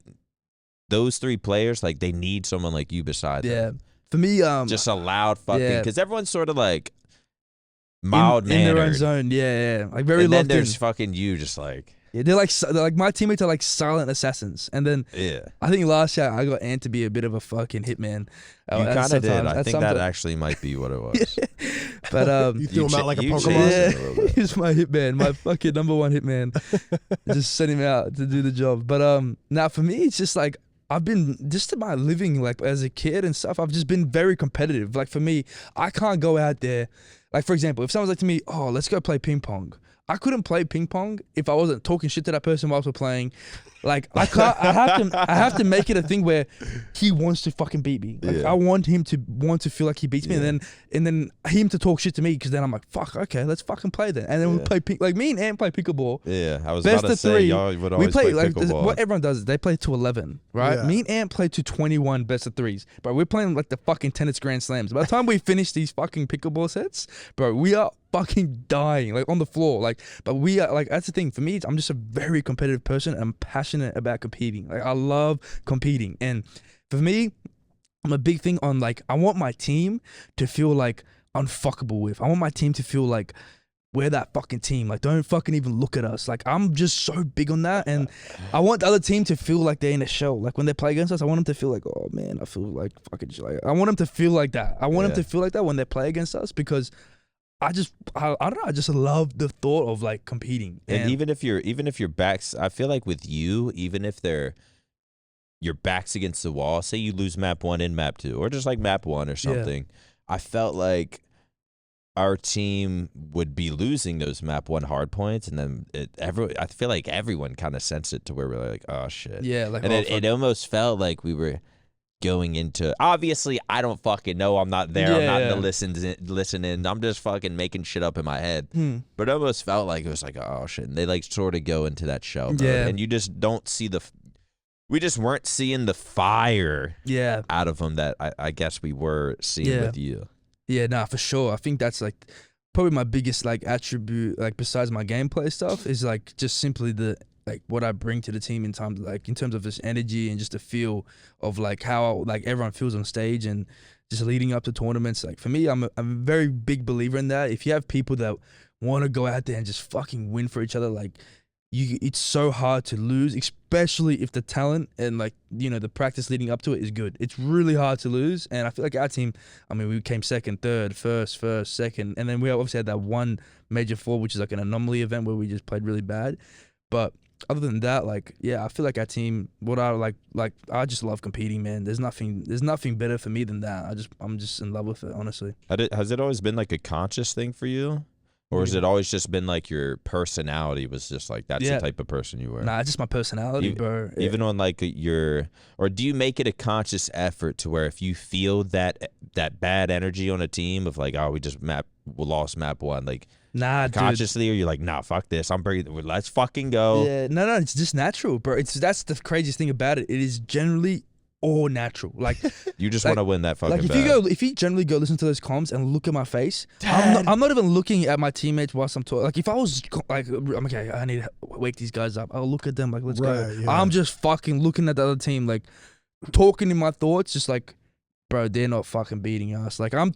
those three players, like they need someone like you beside them. For me, just a loud fucking, because everyone's sort of like mild-mannered. In their own zone, like very and locked then there's in. fucking you, just like. Yeah, they're like my teammates are like silent assassins, and then I think last year I got Ant to be a bit of a fucking hitman. You kind of did. I think that actually might be what it was. But you threw him out like a Pokemon. He's my hitman, my fucking number one hitman. Just send him out to do the job. But now for me, it's just like. I've been, just in my living, like, as a kid and stuff, I've just been very competitive. Like, for me, I can't go out there. Like, for example, if someone's like to me, oh, let's go play ping pong. I couldn't play ping pong if I wasn't talking shit to that person whilst we're playing. Like, I can't, I have to make it a thing where he wants to fucking beat me. Like, I want him to want to feel like he beats me, and then him to talk shit to me, because then I'm like, fuck, okay, let's fucking play then. And then we play like me and Ant play pickleball. Yeah, I was best about to say, three. y'all would always play like pickleball. what everyone does is they play to 11, right? Yeah. Me and Ant play to 21 best of threes, but we're playing like the fucking tennis grand slams. By the time we finish these fucking pickleball sets, bro, we are fucking dying, like on the floor, like. But we are like, that's the thing for me. I'm just a very competitive person. I'm passionate about competing. Like, I love competing, and for me, I'm a big thing on like, I want my team to feel like unfuckable with. I want my team to feel like we're that fucking team. Like, don't fucking even look at us. Like, I'm just so big on that, and I want the other team to feel like they're in a shell. Like, when they play against us, I want them to feel like, oh man, I feel like fucking. Like, I want them to feel like that. I want them to feel like that when they play against us, because I don't know. I just love the thought of like competing. And even if your backs, I feel like with you, even if your back's against the wall, say you lose map 1 and map 2, or just like map 1 or something, I felt like our team would be losing those map 1 hard points, and then I feel like everyone kind of sensed it to where we're like, oh shit. Yeah, like, and it almost felt like we were going into, obviously I don't fucking know, I'm not there, I'm not in the listening, I'm just fucking making shit up in my head, but it almost felt like it was like, oh shit, and they like sort of go into that shell mode, and you just don't see we just weren't seeing the fire out of them that I guess we were seeing with you. Yeah, nah, for sure. I think that's like probably my biggest like attribute, like besides my gameplay stuff, is like just simply the like what I bring to the team in terms of this energy and just the feel of like how like everyone feels on stage and just leading up to tournaments. Like for me, I'm a very big believer in that. If you have people that want to go out there and just fucking win for each other, like it's so hard to lose, especially if the talent and like, you know, the practice leading up to it is good. It's really hard to lose. And I feel like our team, I mean, we came second, third, first, second. And then we obviously had that one major four, which is like an anomaly event where we just played really bad. But other than that, like, yeah, I feel like our team, I just love competing, man. There's nothing better for me than that. I'm just in love with it, honestly. Has it always been like a conscious thing for you? Or has it always just been like your personality was just like that's the type of person you were? Nah, it's just my personality, bro. Even on like or do you make it a conscious effort to where if you feel that bad energy on a team of like, oh, we lost map 1, like consciously, or you're like, nah, fuck this, let's fucking go. Yeah, no, it's just natural, bro. That's the craziest thing about it. It is generally all natural. Like you just want to win that fucking like if you generally go listen to those comms and look at my face, I'm not even looking at my teammates whilst I'm talking. Like if I was like, I'm okay, I need to wake these guys up, I'll look at them like, let's go. Yeah. I'm just fucking looking at the other team, like talking in my thoughts, just like, bro, they're not fucking beating us. Like I'm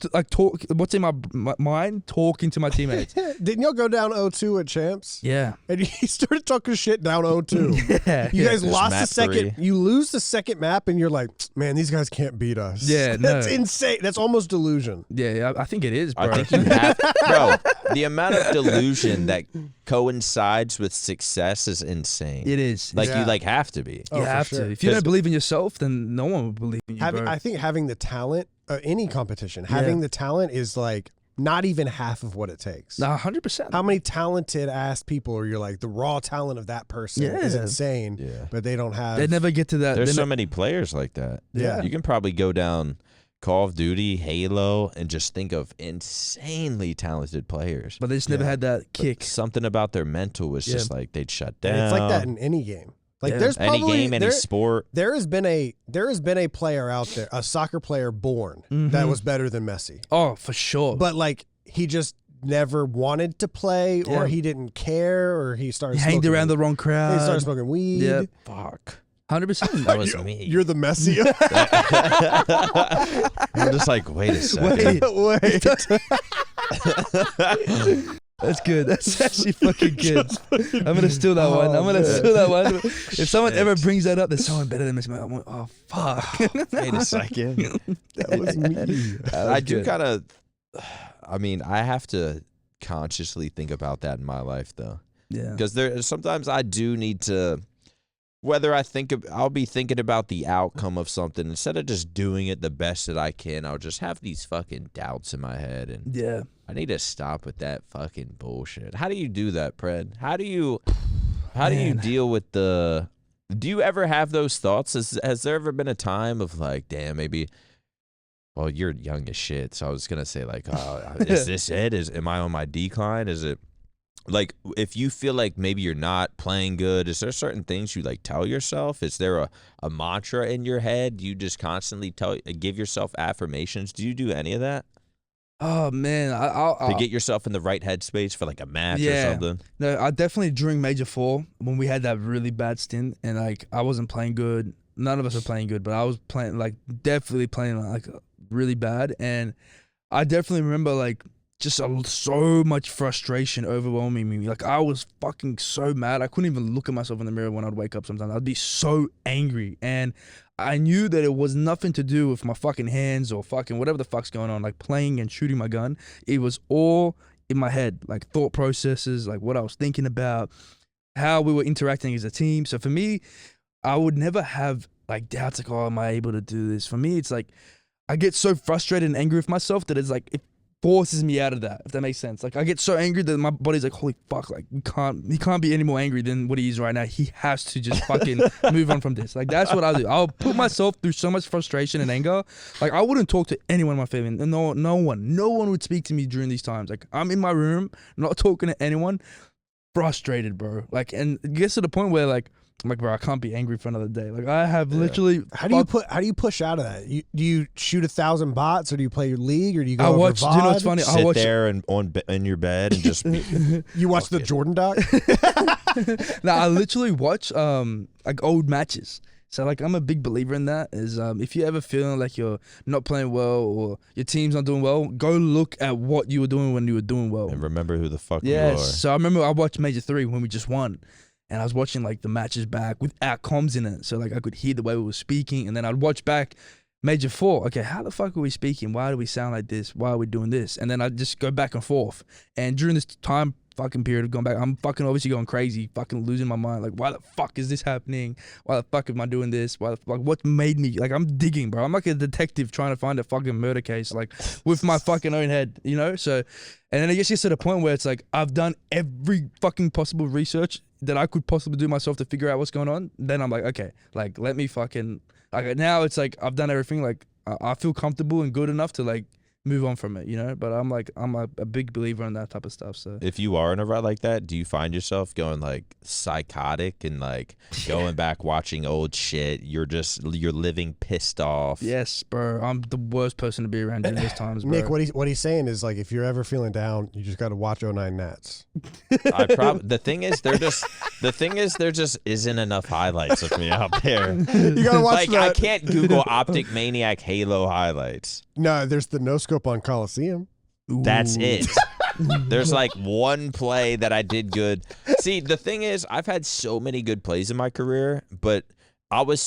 what's in my mind, talking to my teammates. Didn't y'all go down 0-2 at champs? Yeah. And he started talking shit down 0-2. Yeah. You guys lost the second. 3. You lose the second map, and you're like, man, these guys can't beat us. Yeah, that's insane. That's almost delusion. Yeah, I think it is, bro. I think you have, bro. The amount of delusion that coincides with success is insane. It is. Like you like have to be. You have to. If you don't believe in yourself, then no one will believe in you, bro. I think having the talent, any competition, having the talent is like not even half of what it takes. Nah, 100%. How many talented ass people are you like? The raw talent of that person is insane. Yeah. But they don't have. They never get to that. There's so many players like that. Yeah. You can probably go down Call of Duty, Halo, and just think of insanely talented players. But they just never had that kick. But something about their mental was just like they'd shut down. And it's like that in any game. Like there's any probably game, any sport. There has been a player out there, a soccer player born that was better than Messi. Oh, for sure. But like he just never wanted to play, or he didn't care, or he started hanged around the wrong crowd. He started smoking weed. Yep. Fuck. 100%. That was me. You're the Messi. I'm just like, wait a second. Wait. That's good. That's actually fucking good. I'm gonna steal that one. I'm gonna steal that one. If someone ever brings that up, there's someone better than Messi. I'm like, oh fuck. Wait a second. That was me. I do kind of. I mean, I have to consciously think about that in my life, though. Yeah. Because sometimes I do need to. Whether I'll be thinking about the outcome of something instead of just doing it the best that I can. I'll just have these fucking doubts in my head, and I need to stop with that fucking bullshit. How do you do that, Pred? How do you deal with the? Do you ever have those thoughts? Has there ever been a time of like, damn, maybe? Well, you're young as shit, so I was gonna say like, is this it? Am I on my decline? Is it? Like, if you feel like maybe you're not playing good, is there certain things you like tell yourself? Is there a mantra in your head? Do you just constantly give yourself affirmations? Do you do any of that? Oh man, to get yourself in the right headspace for like a match or something? No, I definitely during Major 4 when we had that really bad stint and like I wasn't playing good. None of us were playing good, but I was playing definitely playing really bad, and I definitely remember like. Just so much frustration overwhelming me. Like, I was fucking so mad. I couldn't even look at myself in the mirror when I'd wake up sometimes. I'd be so angry. And I knew that it was nothing to do with my fucking hands or fucking whatever the fuck's going on, like playing and shooting my gun. It was all in my head, like thought processes, like what I was thinking about, how we were interacting as a team. So for me, I would never have like doubts like, oh, am I able to do this? For me, it's like, I get so frustrated and angry with myself that it's like, it forces me out of that, if that makes sense. Like I get so angry that my body's like, holy fuck, like he can't be any more angry than what he is right now. He has to just fucking move on from this. Like that's what I'll do. I'll put myself through so much frustration and anger. Like I wouldn't talk to anyone in my family. No one would speak to me during these times. Like I'm in my room, not talking to anyone, frustrated, bro. Like, and it gets to the point where like, I'm like, bro, I can't be angry for another day. Like I have literally. How do you push out of that? Do you shoot 1,000 bots, or do you play your league, or do you go? I over watch. VOD? Do you know what's funny? I Sit watch there and in your bed and just. You watch the Jordan doc? Now I literally watch like old matches. So like I'm a big believer in that. Is if you ever feeling like you're not playing well or your team's not doing well, go look at what you were doing when you were doing well. And remember who the fuck you are. Yes. So I remember I watched Major 3 when we just won. And I was watching like the matches back without comms in it. So like I could hear the way we were speaking. And then I'd watch back Major 4. Okay, how the fuck are we speaking? Why do we sound like this? Why are we doing this? And then I'd just go back and forth. And during this time fucking period of going back, I'm fucking obviously going crazy, fucking losing my mind. Like, why the fuck is this happening? Why the fuck am I doing this? Why the fuck? What made me? Like, I'm digging, bro. I'm like a detective trying to find a fucking murder case, like, with my fucking own head, you know? So, and then it gets to the point where it's like, I've done every fucking possible research that I could possibly do myself to figure out what's going on. Then I'm like, okay, like, let me fucking, like, now it's like, I've done everything. Like, I feel comfortable and good enough to, like, move on from it, you know? But I'm like, I'm a big believer in that type of stuff. So if you are in a rut like that, do you find yourself going like psychotic and like going back watching old shit? You're living pissed off. Yes, bro. I'm the worst person to be around during those times, bro. Nick, what he's saying is like, if you're ever feeling down, you just got to watch 09 Nats. The thing is there just isn't enough highlights of me out there. You gotta watch like I can't Google OpTic Maniac Halo highlights. No, there's the no scope on Coliseum. That's it. There's like one play that I did good. See, the thing is, I've had so many good plays in my career, but I was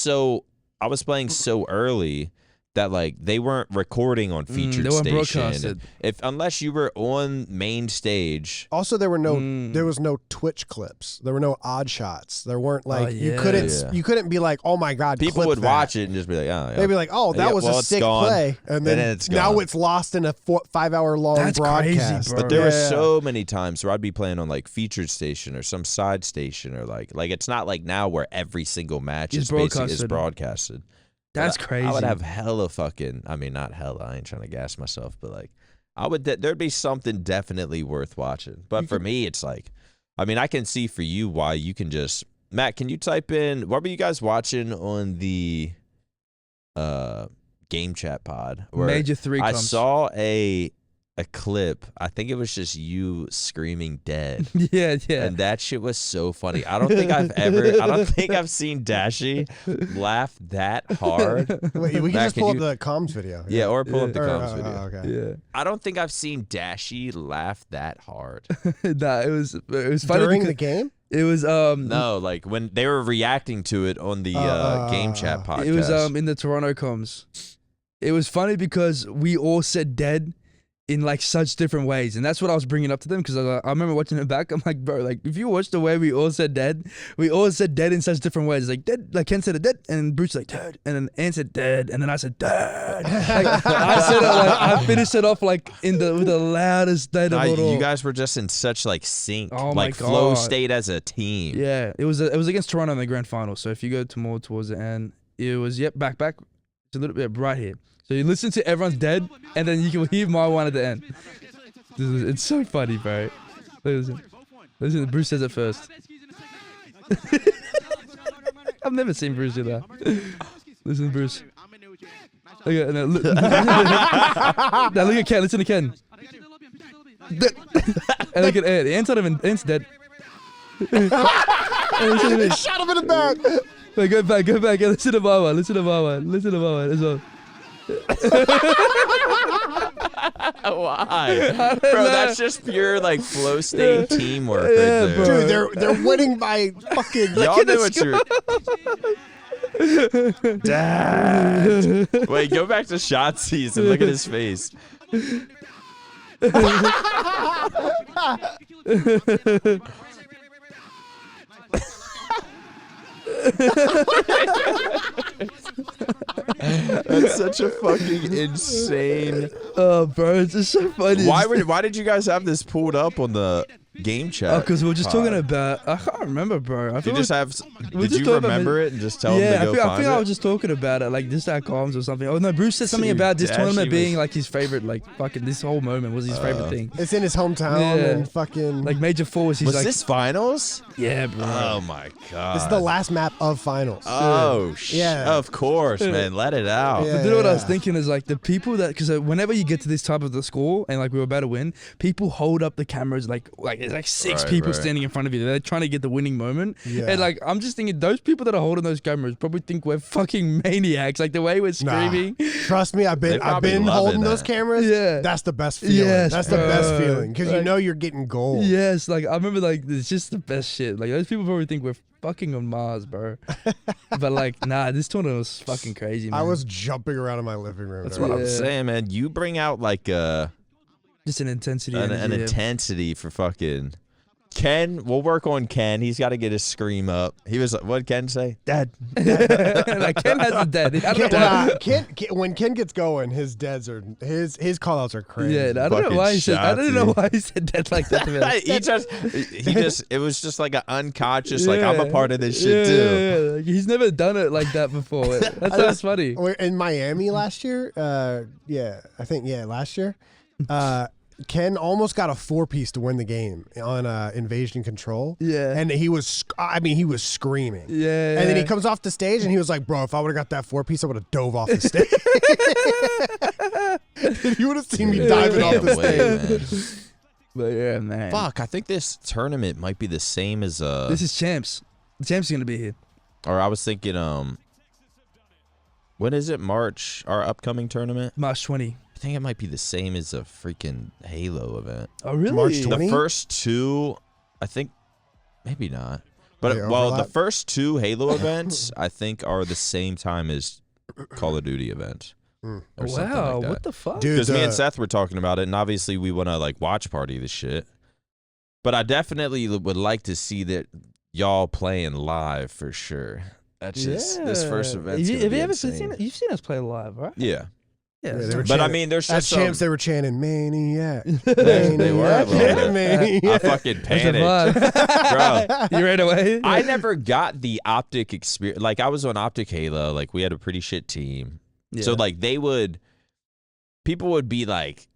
playing so early that like they weren't recording on featured they weren't station. broadcasted. Unless you were on main stage. Also, there was no Twitch clips. There were no odd shots. There weren't like you couldn't be like, oh my god, people clip would that. watch it and just be like, oh, yeah. They'd be like, oh, that was a sick play, and then it's now gone. it's lost in a 5-hour-long That's broadcast. crazy, bro. But there were so many times where I'd be playing on like featured station or some side station or like it's not like now where every single match is broadcasted. That's But crazy. I would have hella fucking. I mean, not hella. I ain't trying to gas myself, but like, there'd be something definitely worth watching. But for me, it's like, I mean, I can see for you why you can just Matt. Can you type in what were you guys watching on the game chat pod? Major 3 I comes. saw a clip. I think it was just you screaming dead. Yeah. And that shit was so funny. I don't think I've seen Dashy laugh that hard. Wait, we can just pull up the comms video. Yeah, or pull up the comms video. Okay. Yeah. I don't think I've seen Dashy laugh that hard. Nah, it was funny During because the game? it was No, like when they were reacting to it on the game chat podcast. It was in the Toronto comms. It was funny because we all said dead in like such different ways, and that's what I was bringing up to them because I remember watching it back. I'm like, bro, like if you watch the way we all said dead in such different ways. Like dead, like Ken said it dead, and Bruce like dead, and then Ann said dead, and then I said dead. Like, I said it like I finished it off like with the loudest dead of it all. You guys were just in such like sync, Oh my like flow God. state as a team. Yeah, it was against Toronto in the grand final. So if you go to more towards the end, it was back. It's a little bit right here. So you listen to everyone's dead, and then you can hear my one at the end. It's so funny, bro. Listen, Bruce says it first. I've never seen Bruce do that. Listen, Bruce. Okay, and then look. Now look at Ken. Listen to Ken. Dead. And look at Ed. Ant's dead. And listen to me. Shot him in the back. Wait, go back, and listen to my one. Listen to my one as well. Why? Bro, that's just pure like flow state teamwork right there. bro. Dude, they're winning by fucking. Y'all knew what you're. Dad. Wait, go back to Shotzi's and look at his face. That's such a fucking insane. Oh, bro, it's just so funny. Why did you guys have this pulled up on the game chat? Because we were just talking about. I can't remember, bro. I Did you talking remember it and just tell him to go I find think it? I was just talking about it, like this at comms or something. Oh no, Bruce said something about this Dashy tournament being was- like his favorite. Like fucking this whole moment was his favorite thing. It's in his hometown Yeah. and fucking. Like Major 4 was his Was like. this finals? Yeah, bro. Oh my god! this is the last map of finals. Oh Yeah. Of course, man. Let it out. Yeah. But you know what I was thinking is like the people that because whenever you get to this type of the score and like we were about to win, people hold up the cameras like there's like six Right, people right. standing in front of you. They're trying to get the winning moment, Yeah. and like I'm just thinking those people that are holding those cameras probably think we're fucking maniacs. Like the way we're screaming. Trust me, I've been probably loving holding those that. cameras. Yeah. That's the best feeling. Yes, That's the best bro. feeling because you Like- know you're getting gold. Yes, like I remember like it's just the best shit. Like those people probably think we're fucking on Mars, bro. But like nah, this tournament was fucking crazy, man. I was jumping around in my living room. That's what I'm Yeah. saying, man. You bring out like just an intensity. an energy, yeah. intensity for fucking Ken. We'll work on Ken. He's got to get his scream up. He was what did Ken say? Dad. Like Ken has a dead. I don't know why. Ken, when Ken gets going, his deads are his call outs are crazy. Yeah, I don't know Fucking why he said. I don't know shot, why he said that like that to me. he just it was just like an unconscious like I'm a part of this shit too. Yeah. Like, he's never done it like that before. That's funny. In Miami last year, last year, Ken almost got a 4-piece to win the game on Invasion Control. Yeah. And he was screaming. Yeah. And then he comes off the stage and he was like, bro, if I would have got that 4-piece, I would have dove off the stage. You would have seen me diving off the stage. But yeah, man. Fuck, I think this tournament might be the same as This is champs. The champs are gonna be here. or I was thinking when is it? March, our upcoming tournament? March 20. I think it might be the same as a freaking Halo event. Oh really? March 20? The first two, I think, maybe not. But They the overlap? first two Halo events, I think, are the same time as Call of Duty events. or something Wow, like that. what the fuck? Dude, Because me and Seth were talking about it, and obviously we want to like watch party this shit. But I definitely would like to see that y'all playing live for sure. That's just this first event. Have you ever seen it? You've seen us play live, right? Yeah. Yeah, Yeah. they were But I chanting- mean, there's At just champs, some, they were chanting "Maniac." They were a little bit. Maniac. I fucking That's a panicked. vibe. Bro, You ran away? I never got the OpTic experience. Like, I was on OpTic Halo. Like, we had a pretty shit team. Yeah. So, like, people would be like,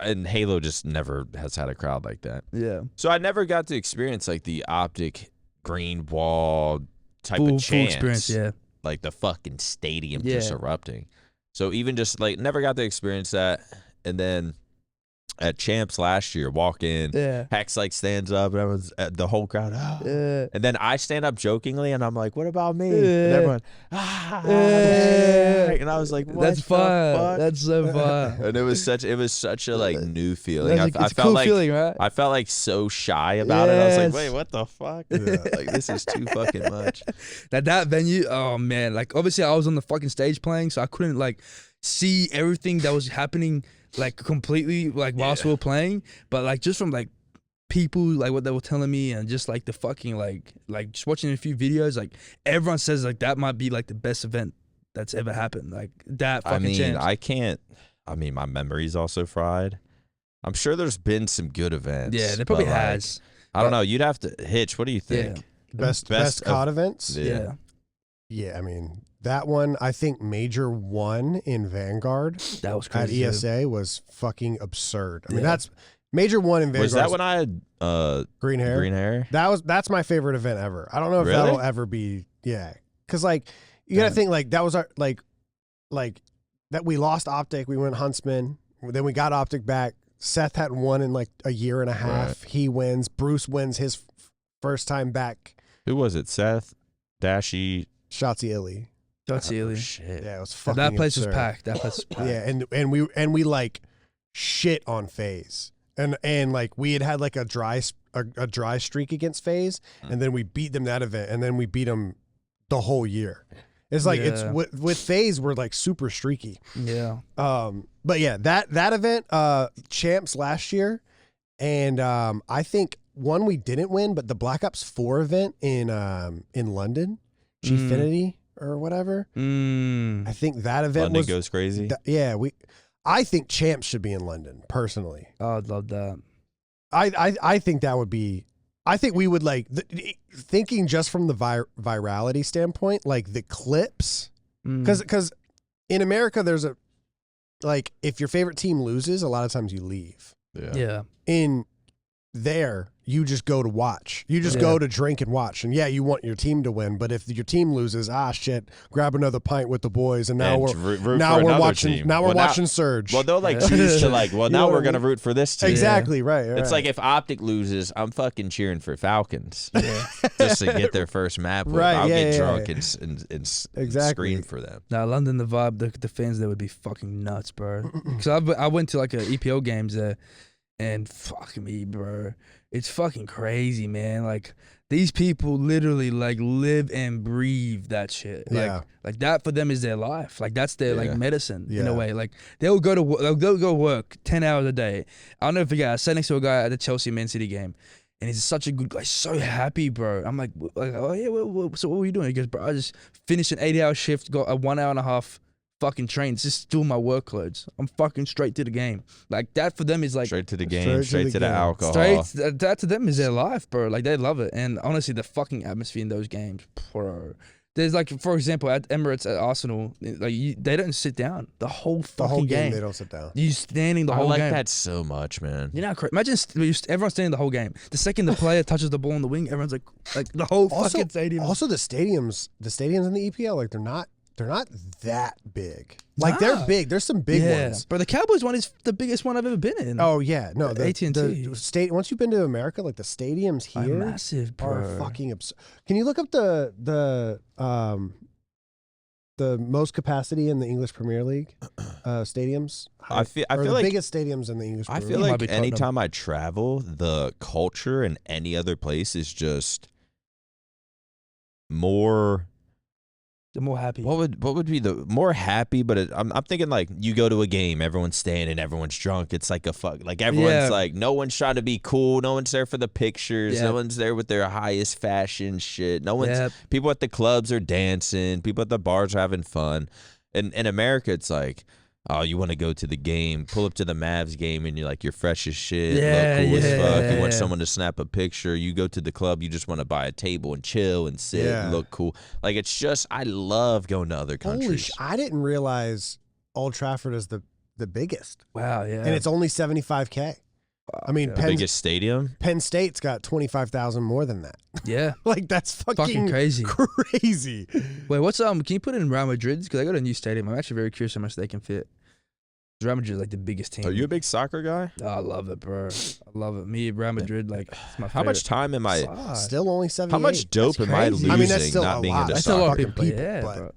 and Halo just never has had a crowd like that. Yeah. So I never got to experience, like, the OpTic green wall type Full of chance. experience, yeah. Like, the fucking stadium Yeah. just erupting. So even just, like, never got to experience that. And then at Champs last year, walk in, Yeah. Hex, like, stands up, and everyone's, the whole crowd, oh. Yeah. And then I stand up jokingly, and I'm like, what about me? Yeah. And everyone, Yeah. and I was like, what That's the fire. fuck? That's so fire. And it was such a like new feeling. It's I a felt cool like feeling, right? I felt like so shy about it. I was like, Yes. wait, what the fuck? Like, this is too fucking much. That venue, oh man, like obviously I was on the fucking stage playing, so I couldn't like see everything that was happening like completely like whilst we were playing, but like just from like people like what they were telling me and just like the fucking like just watching a few videos, like everyone says like that might be like the best event that's ever happened. Like that fucking I mean, chance. my memory's also fried. I'm sure there's been some good events. Yeah, there probably but, like, has. I don't know. You'd have to Hitch. What do you think? Best Best COD events. Yeah. Yeah, I mean that one. I think Major 1 in Vanguard That was at crazy. ESA was fucking absurd. I mean Yeah. that's Major 1 in Vanguard. Was that when I had green hair? green hair? That's my favorite event ever. I don't know if Really? that'll ever be. Yeah, because like you gotta think like that was our like that we lost OpTic. We went Huntsman. Then we got OpTic back. Seth hadn't won in like a year and a half. Right. He wins. Bruce wins his first time back. Who was it? Seth, Dashy. Shotzi Illy. That's Oh, silly. shit. Yeah, it was fucking. That place absurd. was packed. That place was packed. Yeah, and we like shit on FaZe. And like we had like a dry streak against FaZe, and then we beat them that event, and then we beat them the whole year. It's like it's Yeah. with FaZe we're like super streaky. Yeah. But yeah, that event, champs last year, and I think one we didn't win, but the Black Ops 4 event in London, Gfinity or whatever. I think that event London was goes crazy. I think champs should be in London personally. Oh, I'd love that. I think that would be. I think we would like thinking just from the virality standpoint, like the clips, because in America there's a like if your favorite team loses, a lot of times you leave. Yeah. In there, you just go to watch. You just Yeah. go to drink and watch. And yeah, you want your team to win, but if your team loses, shit, grab another pint with the boys, and now And we're root for now we're another watching. team. Now we're Well, watching Surge. Well, they'll like Yeah. choose to like. Well, You now know we're what I gonna mean? root for this team. Exactly right. It's right. like if OpTic loses, I'm fucking cheering for Falcons Yeah. just to get their first map. Win. Right, I'll yeah, get yeah, drunk yeah. and Exactly. scream for them. Now, London, the vibe, the fans there would be fucking nuts, bro. Because I went to like a EPL games there, and fuck me, bro. It's fucking crazy, man. Like, these people literally like live and breathe that shit. Yeah. Like that for them is their life. Like that's their like Yeah. medicine in Yeah. a way. Like they'll go to they'll go work 10 hours a day. I'll never forget. I sat next to a guy at the Chelsea Man City game, and he's such a good guy, so happy, bro. I'm like oh yeah, so what were you doing? He goes, bro, I just finished an 8-hour shift, got a 1 hour and a half fucking train. It's just still my workloads. I'm fucking straight to the game. Like that for them is like Straight to the game, straight to the game. alcohol. that to them is their life, bro. Like they love it. And honestly, the fucking atmosphere in those games, bro. There's like, for example, at Emirates at Arsenal, like they don't sit down the whole fucking the whole game, game. they don't sit down. You standing the I whole like game. that so much, man. You know, imagine everyone's standing the whole game. The second the player touches the ball on the wing, everyone's like the whole fucking stadium. Also, the stadiums in the EPL, like they're not that big. Like they're Nah. big. There's some big ones. But the Cowboys one is the biggest one I've ever been in. Oh yeah, no, the AT&T. the state. Once you've been to America, like the stadiums Are here massive, bro. are fucking absurd. Can you look up the most capacity in the English Premier League stadiums? I feel or the like biggest stadiums in the English. I Premier feel League. might be like Tottenham. anytime I travel, the culture in any other place is just more They're more happy. What would be the more happy? But I'm thinking like you go to a game, everyone's standing, everyone's drunk. It's like a fuck. Like everyone's like, no one's trying to be cool. No one's there for the pictures. No one's there with their highest fashion shit. No one's. People at the clubs are dancing. People at the bars are having fun. And in America, it's like, oh, you want to go to the game, pull up to the Mavs game, and you're like, you're fresh as shit, look cool as fuck. You want someone to snap a picture. You go to the club, you just want to buy a table and chill and sit and look cool. Like, it's just, I love going to other countries. Holy I didn't realize Old Trafford is the biggest. Wow, yeah. And it's only 75K. I mean, the biggest stadium? Penn State's got 25,000 more than that. Yeah. Like, that's fucking crazy. Crazy. Wait, what's can you put in Real Madrid? Because I got a new stadium. I'm actually very curious how much they can fit. Real Madrid is like the biggest team. Are you a big soccer guy? Oh, I love it, bro. I love it. Me, Real Madrid, like, it's my favorite. How much time am I? Still only 78. How much dope am I losing? I mean, that's still not being lot. into That's soccer? a lot of people. Bro.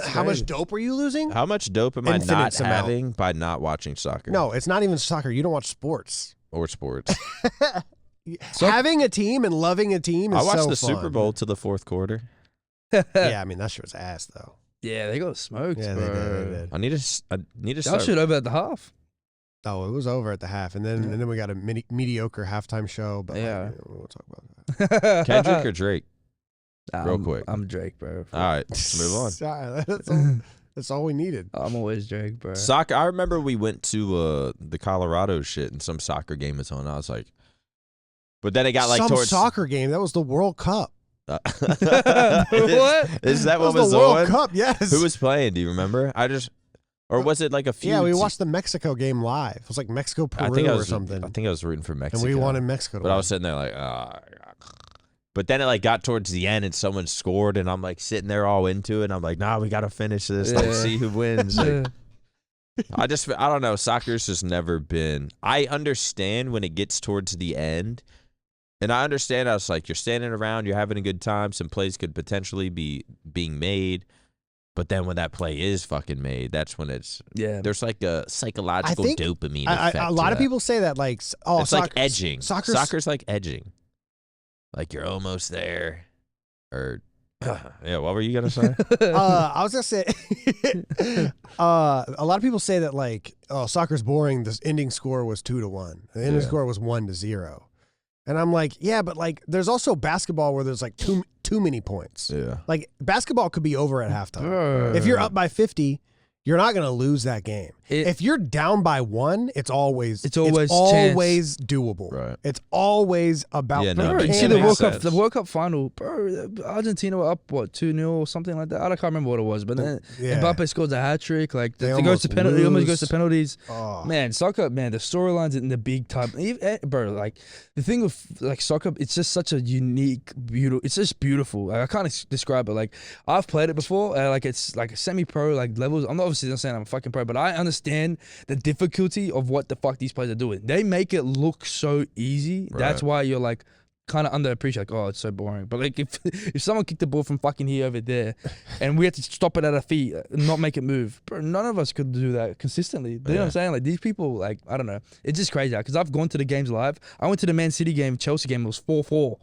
How much dope are you losing? How much dope am I Infinite not amount. having by not watching soccer? No, it's not even soccer. You don't watch sports. Or sports. Having a team and loving a team is I watched so the fun. Super Bowl to the fourth quarter. Yeah, I mean, that shit was ass, though. Yeah, they got smoked, Yeah, bro. they did. I need to That start. shit over at the half. Oh, it was over at the half, and then we got a mediocre halftime show. But Yeah. we'll talk about that. Kendrick or Drake? Real quick. I'm Drake, bro. All right, let's move on. Sorry, that's all we needed. I'm always Drake, bro. Soccer. I remember we went to the Colorado shit and some soccer game was on. I was like, but then it got like Some towards soccer game. That was the World Cup. What? Is that what was was the World on? Cup? Yes. Who was playing? Do you remember? Or was it like a few? Yeah, we watched the Mexico game live. It was like Mexico Peru or something. I think I was rooting for Mexico. And we wanted Mexico to But win. I was sitting there like, but then it like got towards the end and someone scored and I'm like sitting there all into it. And I'm like, nah, we got to finish this. Like, see who wins. Like, I don't know. Soccer's just never been. I understand when it gets towards the end. And I understand. I was like, you're standing around, you're having a good time. Some plays could potentially be being made. But then when that play is fucking made, that's when it's there's like a psychological dopamine effect. A lot of people say that like, oh, it's like edging. Soccer's like edging. Like you're almost there. Or yeah, what were you gonna say? I was gonna say a lot of people say that like, oh, soccer's boring. The ending score was 2-1. The ending score was 1-0. And I'm like, yeah, but like, there's also basketball where there's like too many points. Yeah. Like basketball could be over at halftime. If you're up by 50, you're not gonna lose that game. If you're down by 1, it's always doable. Right. It's always about. Yeah, no, Bro, you makes see the World sense. Cup, the World Cup final, bro. Argentina were up 2-0 or something like that. I can't remember what it was, but then Mbappe scored a hat trick. Like it almost goes to penalties. Oh. Man, soccer, man, the storylines in the big time, bro. Like the thing with like soccer, it's just such a unique, beautiful. It's just beautiful. Like, I can't describe it. Like I've played it before. Like it's like a semi-pro like levels. I'm obviously not saying I'm a fucking pro, but I understand the difficulty of what the fuck these players are doing. They make it look so easy. Right. That's why you're like kind of underappreciated. Like, oh, it's so boring. But like if someone kicked the ball from fucking here over there, and we had to stop it at our feet, and not make it move, bro, none of us could do that consistently. You know what I'm saying? Like these people, like I don't know. It's just crazy because I've gone to the games live. I went to the Man City game, Chelsea game. It was 4-4.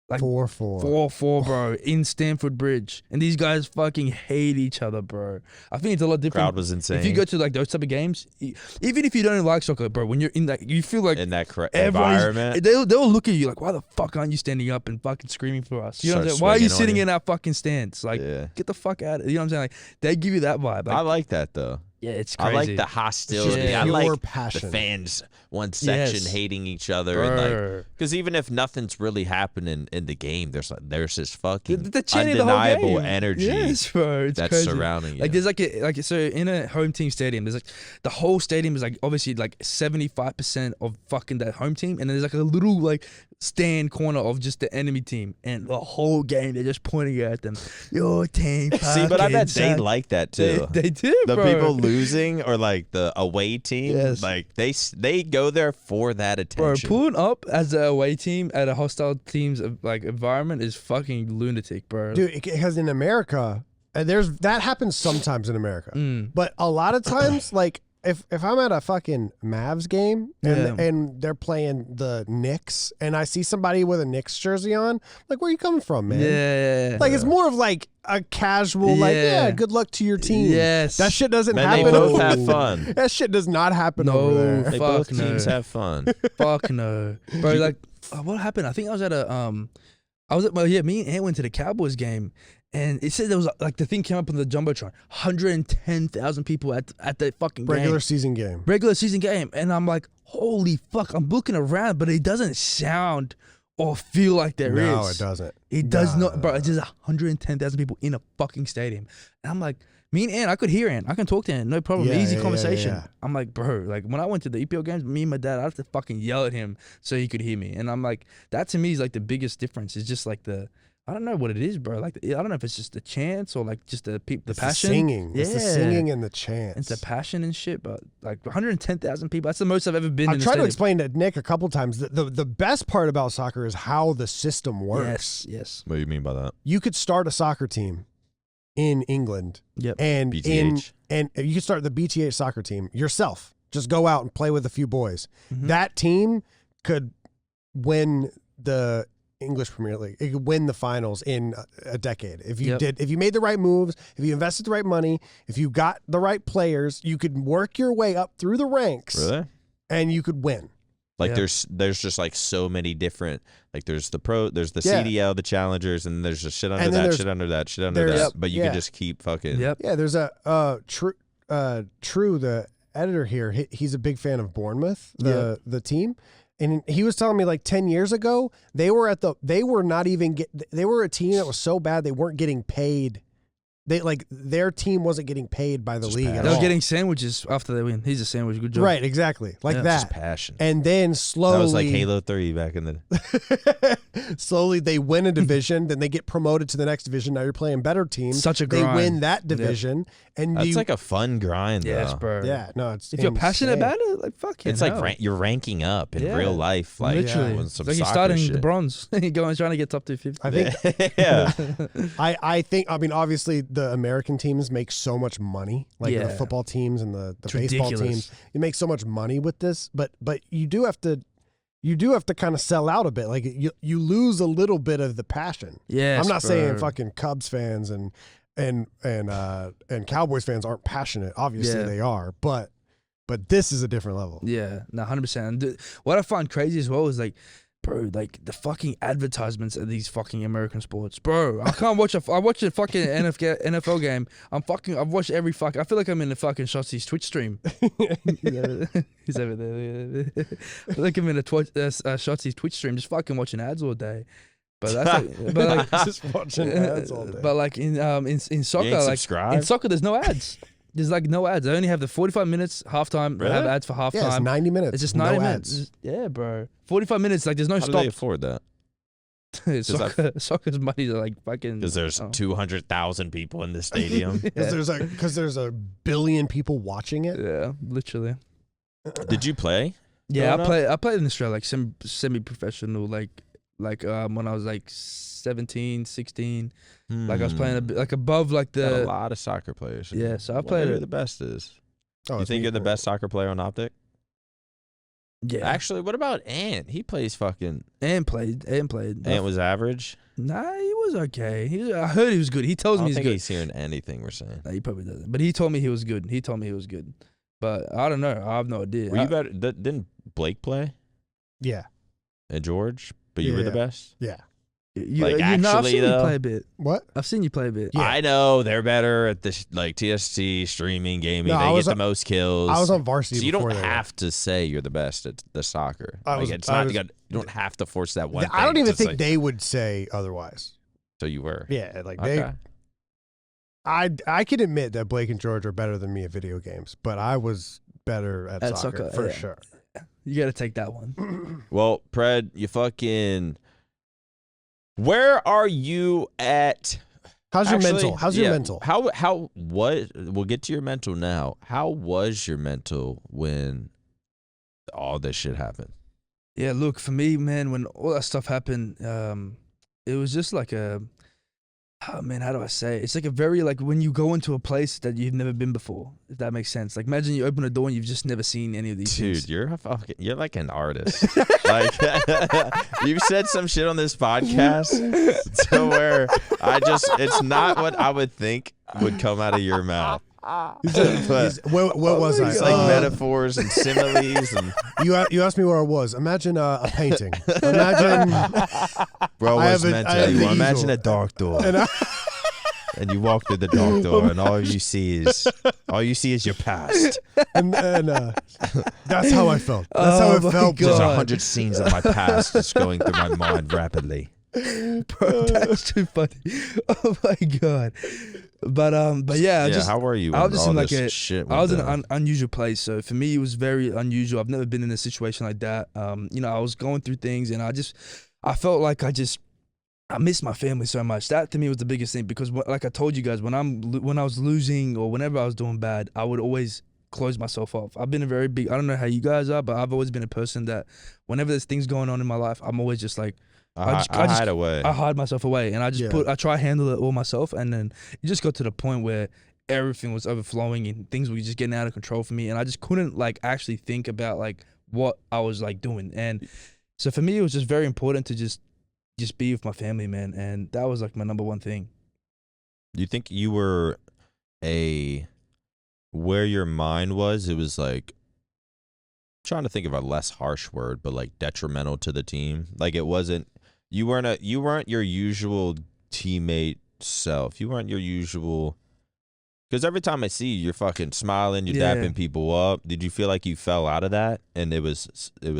Like 4-4, bro, in Stamford Bridge, and these guys fucking hate each other, bro. I think it's a lot different. Crowd was insane. If you go to like those type of games, even if you don't like soccer, bro, when you're in that, you feel like in that environment, they'll look at you like, why the fuck aren't you standing up and fucking screaming for us? You know what I'm saying? Why are you sitting in our fucking stands? Like, get the fuck out of it. You know what I'm saying? Like, they give you that vibe. Like, I like that though. Yeah, it's crazy. I like the hostility. Yeah. I like passion. the fans, one section hating each other, and like, because even if nothing's really happening in the game, there's this fucking undeniable energy bro, it's that's crazy. surrounding you. Like there's so in a home team stadium, there's like the whole stadium is like obviously like 75% of fucking that home team, and then there's like a little like stand corner of just the enemy team, and the whole game they're just pointing at them. Your team. See, but I bet they like that too. They do. The bro. people losing or like the away team, like they go there for that attention. Bro, pulling up as an away team at a hostile team's like environment is fucking lunatic, bro. Dude, because in America, that happens sometimes in America, but a lot of times, like if I'm at a fucking Mavs game and they're playing the Knicks and I see somebody with a Knicks jersey on, like, where are you coming from, man? Yeah. Like, it's more of like a casual, good luck to your team. Yes. That shit doesn't Man, happen. they both have fun. That shit does not happen over there. They both teams have fun. Fuck no. Bro, like, what happened? I think I was at me and Ant went to the Cowboys game. And it said there was like the thing came up on the jumbotron, 110,000 people at the fucking regular season game. And I'm like, holy fuck! I'm looking around, but it doesn't sound or feel like there is. No, it doesn't. It does not, bro. It's just 110,000 people in a fucking stadium, and I'm like, me and Ant, I could hear Ant, I can talk to Ant, no problem, easy conversation. Yeah. I'm like, bro, like when I went to the EPL games, me and my dad, I have to fucking yell at him so he could hear me, and I'm like, that to me is like the biggest difference. It's just like I don't know what it is, bro. Like, I don't know if it's just the chants or like just the passion. The singing. Yeah. It's the singing and the chants. It's the passion and shit, but like 110,000 people, that's the most I've ever been in I've tried to explain to Nick a couple times that the best part about soccer is how the system works. Yes. What do you mean by that? You could start a soccer team in England. Yep. And BTH. and you could start the BTH soccer team yourself. Just go out and play with a few boys. Mm-hmm. That team could win the English Premier League. It could win the finals in a decade. If you made the right moves, if you invested the right money, if you got the right players, you could work your way up through the ranks. Really? And you could win. Like there's just like so many different, like there's the CDL, the challengers, and there's just shit under that, shit under that, shit under that. But you can just keep fucking. Yep. Yeah, there's a True, the editor here. He's a big fan of Bournemouth, the team. And he was telling me like 10 years ago, they were a team that was so bad they weren't getting paid. Their team wasn't getting paid by the league at all. They were getting sandwiches after they win. He's a sandwich. Good job. Right, exactly. Like that. Just passion. And then slowly. That was like Halo 3 back in the slowly they win a division, then they get promoted to the next division. Now you're playing better teams. Such a grind. They win that division. And that's like a fun grind, though. Yes, bro. Yeah, no, it's if you're passionate about it, like fuck it. It's like you're ranking up in real life. Like, literally. With some it's like you're soccer starting shit. the bronze. You're trying to get top 250. I think yeah. I think obviously the American teams make so much money, like the football teams and the baseball teams. You make so much money with this, but you do have to kind of sell out a bit. Like you lose a little bit of the passion. Yeah, I'm not saying fucking Cubs fans and Cowboys fans aren't passionate. Obviously they are, but this is a different level. Yeah, no, 100%. What I find crazy as well is like, bro, like the fucking advertisements of these fucking American sports, bro. I can't watch I watch a fucking NFL game. I've watched every I feel like I'm in the fucking Shotzi's Twitch stream. He's over there. I feel like I'm in a Shotzi's Twitch stream, just fucking watching ads all day. But that's like, just watching ads all day. But like in soccer, in soccer, there's no ads. There's like no ads. I only have the 45 minutes halftime. Really? I have ads for halftime. Yeah, it's 90 minutes. It's just 90 no minutes. Ads. Yeah, bro. 45 minutes. Like there's no How stop. do they afford that? Soccer's money are like fucking. Because there's 200,000 people in the stadium. Because there's a billion people watching it. Yeah, literally. Did you play? Yeah, I played in Australia like semi-professional, like when I was like 17, 16. Like I was playing like above like Got a lot of soccer players. Yeah, so I played. Who the best is? Oh, you think you're the best soccer player on OpTic? Yeah. Actually, what about Ant? He plays fucking. Ant played. Ant was average. Nah, he was okay. I heard he was good. He tells me he's good. I don't think he's hearing anything we're saying. Nah, he probably doesn't. But he told me he was good. But I don't know. I have no idea. Were you better? Didn't Blake play? Yeah. And George? But you were the best? Yeah. I've seen you play a bit. What? I've seen you play a bit. Yeah. I know they're better at this, like TST streaming gaming. They get the most kills. I was on varsity. So you don't have to say you're the best at the soccer. You don't have to force that one. I don't even think they would say otherwise. So you were. Yeah, like they. I can admit that Blake and George are better than me at video games, but I was better at soccer for sure. You got to take that one. Well, Pred, you fucking. Where are you at? How's your mental? How's your mental? We'll get to your mental now. How was your mental when all this shit happened? Yeah, look, for me, man, when all that stuff happened, it was just like Oh man, how do I say it? It's like a very like when you go into a place that you've never been before, if that makes sense. Like imagine you open a door and you've just never seen any of these things. Dude, you're like an artist. Like you've said some shit on this podcast to where it's not what I would think would come out of your mouth. What was I? It's like metaphors and similes and You asked me where I was. Imagine a painting. Imagine, bro was meant to you. Imagine easel. a dark door. And And you walk through the dark door and all you see is your past. and that's how I felt. That's how it felt. There's God. 100 scenes of my past just going through my mind rapidly. Bro, that's too funny. Oh my God. But yeah, How were you? I was just all in like this a shit I was in went an down? unusual place. So for me, it was very unusual. I've never been in a situation like that. I was going through things, and I felt like I miss my family so much. That to me was the biggest thing because, like I told you guys, when I was losing or whenever I was doing bad, I would always close myself off. I've been a very big. I don't know how you guys are, but I've always been a person that whenever there's things going on in my life, I'm always just like. I hide away. I hide myself away, and I try to handle it all myself, and then it just got to the point where everything was overflowing and things were just getting out of control for me, and I just couldn't like actually think about like what I was like doing, and so for me it was just very important to just be with my family, man, and that was like my number one thing. Do you think you were where your mind was? It was like, trying to think of a less harsh word, but like detrimental to the team. Like it wasn't. You weren't your usual teammate self. You weren't your usual. Because every time I see you, you're fucking smiling, you're dapping people up. Did you feel like you fell out of that, and it was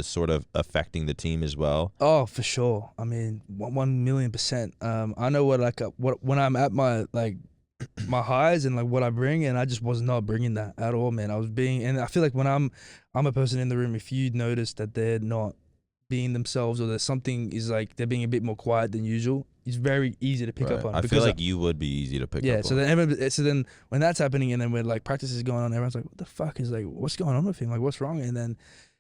sort of affecting the team as well? Oh, for sure. I mean, 1,000,000%. I know what when I'm at my like my highs and like what I bring, and I just was not bringing that at all, man. And I feel like when I'm a person in the room, if you notice that they're not being themselves or there's something is like they're being a bit more quiet than usual, it's very easy to pick up on. I feel like you would be easy to pick up so on. so then when that's happening and then when like practice is going on, everyone's like, what the fuck is like, what's going on with him? Like, what's wrong? And then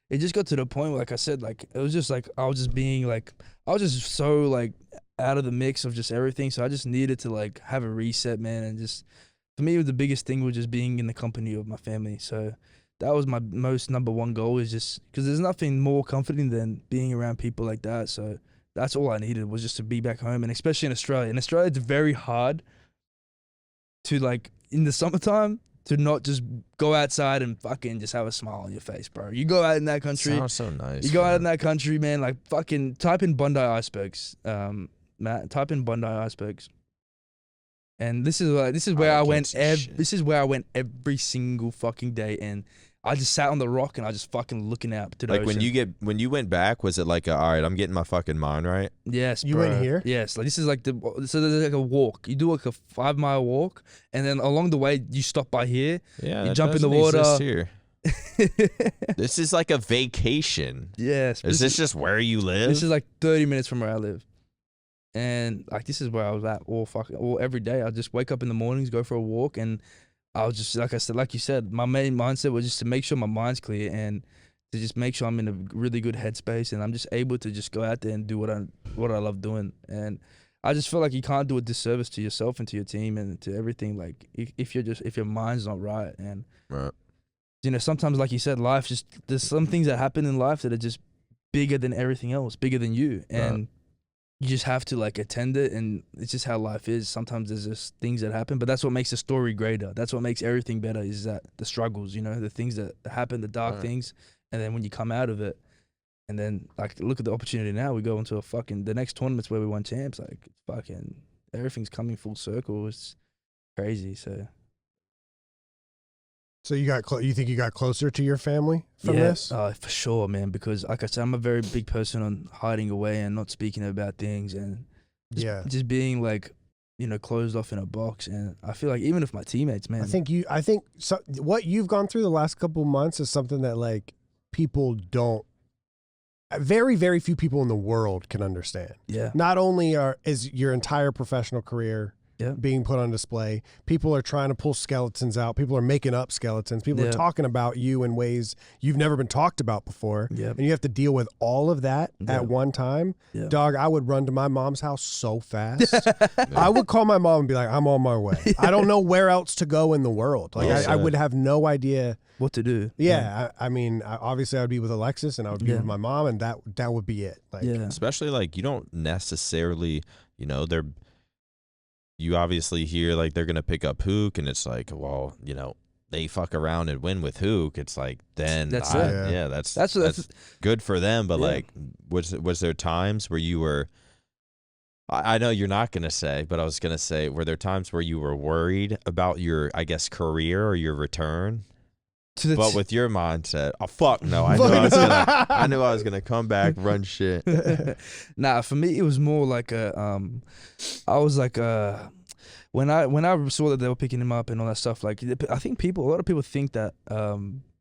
it just got to the point where, like I said, like it was just like I was just so like out of the mix of just everything. So I just needed to like have a reset, man. And just for me, the biggest thing was just being in the company of my family. So that was my most number one goal, is just because there's nothing more comforting than being around people like that. So that's all I needed, was just to be back home. And especially in Australia. In Australia, it's very hard to like in the summertime to not just go outside and fucking just have a smile on your face, bro. You go out in that country. Sounds so nice. You go out in that country, man, like fucking type in Bondi icebergs. Matt, type in Bondi icebergs. And this is where I went every single fucking day, and I just sat on the rock and I just fucking looking out to the Like ocean. when you went back, was it like all right, I'm getting my fucking mind right? Yes, You bro. went here? Yes, like this is like so there's like a walk. You do like a 5-mile walk, and then along the way you stop by here. Yeah, You that jump in the doesn't exist water. Here. This is like a vacation. Yes, Is this just where you live? This is like 30 minutes from where I live. And like this is where I was at all every day. I just wake up in the mornings, go for a walk, and I was just like you said, my main mindset was just to make sure my mind's clear and to just make sure I'm in a really good headspace and I'm just able to just go out there and do what I love doing. And I just feel like you can't do a disservice to yourself and to your team and to everything. Like if your mind's not right, and right. Sometimes like you said, life just there's some things that happen in life that are just bigger than everything else, bigger than you, and you just have to like attend it, and it's just how life is. Sometimes there's just things that happen, but that's what makes the story greater. That's what makes everything better, is that the struggles, the things that happen, the dark things, and then when you come out of it, and then like look at the opportunity now. We go into the next tournaments where we won champs. Like it's fucking everything's coming full circle. It's crazy. So you think you got closer to your family from this? For sure, man. Because like I said, I'm a very big person on hiding away and not speaking about things, and just being like, closed off in a box. And I feel like even if my teammates, man, I think so, what you've gone through the last couple months is something that like people don't. Very, very few people in the world can understand. Yeah. Not only is your entire professional career being put on display. People are trying to pull skeletons out. People are making up skeletons. People are talking about you in ways you've never been talked about before. And you have to deal with all of that at one time. Dog, I would run to my mom's house so fast. I would call my mom and be like, I'm on my way. I don't know where else to go in the world. Like I would have no idea what to do. I mean, obviously I would be with Alexis and I would be with my mom, and that would be it. Like, especially like you don't necessarily, you know, you obviously hear like they're gonna pick up Hook, and it's like, well, you know, they fuck around and win with Hook. It's like then that's good for them. But like, was there times where you were? I know you're not gonna say, but I was gonna say, were there times where you were worried about your, I guess, career or your return? But with your mindset, oh fuck no! I knew I was gonna come back, run shit. Nah, for me it was more like I was like when I saw that they were picking him up and all that stuff. Like I think a lot of people think that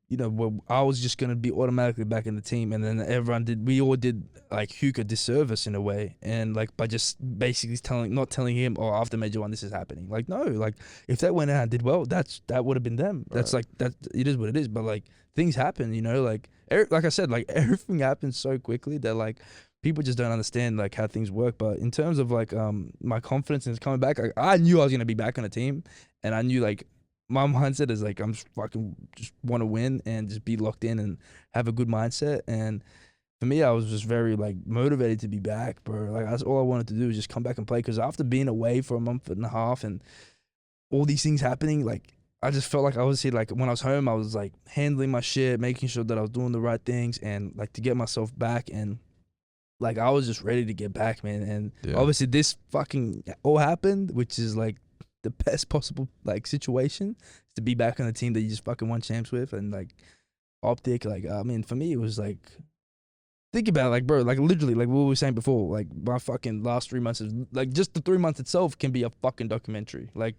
you know, well, I was just gonna be automatically back in the team, and then we all did like Hugh a disservice in a way, and like by just basically not telling him, oh, after Major 1 this is happening. Like no, like if that went out and did well, that would have been them. Right. That's like that. It is what it is. But like things happen, you know. Like I said, like everything happens so quickly that like people just don't understand like how things work. But in terms of like my confidence in coming back, I knew I was gonna be back on the team, and I knew like. My mindset is like I'm just want to win and just be locked in and have a good mindset. And for me, I was just very like motivated to be back, bro. Like that's all I wanted to do was just come back and play. Because after being away for a month and a half and all these things happening, like I just felt like obviously like when I was home, I was like handling my shit, making sure that I was doing the right things, and like to get myself back. And like I was just ready to get back, man. And obviously this fucking all happened, which is like the best possible like situation to be back on a team that you just fucking won champs with. And like OpTic, like I mean for me it was like, think about it, like bro, like literally like what we were saying before, like my fucking last 3 months is like just the 3 months itself can be a fucking documentary. Like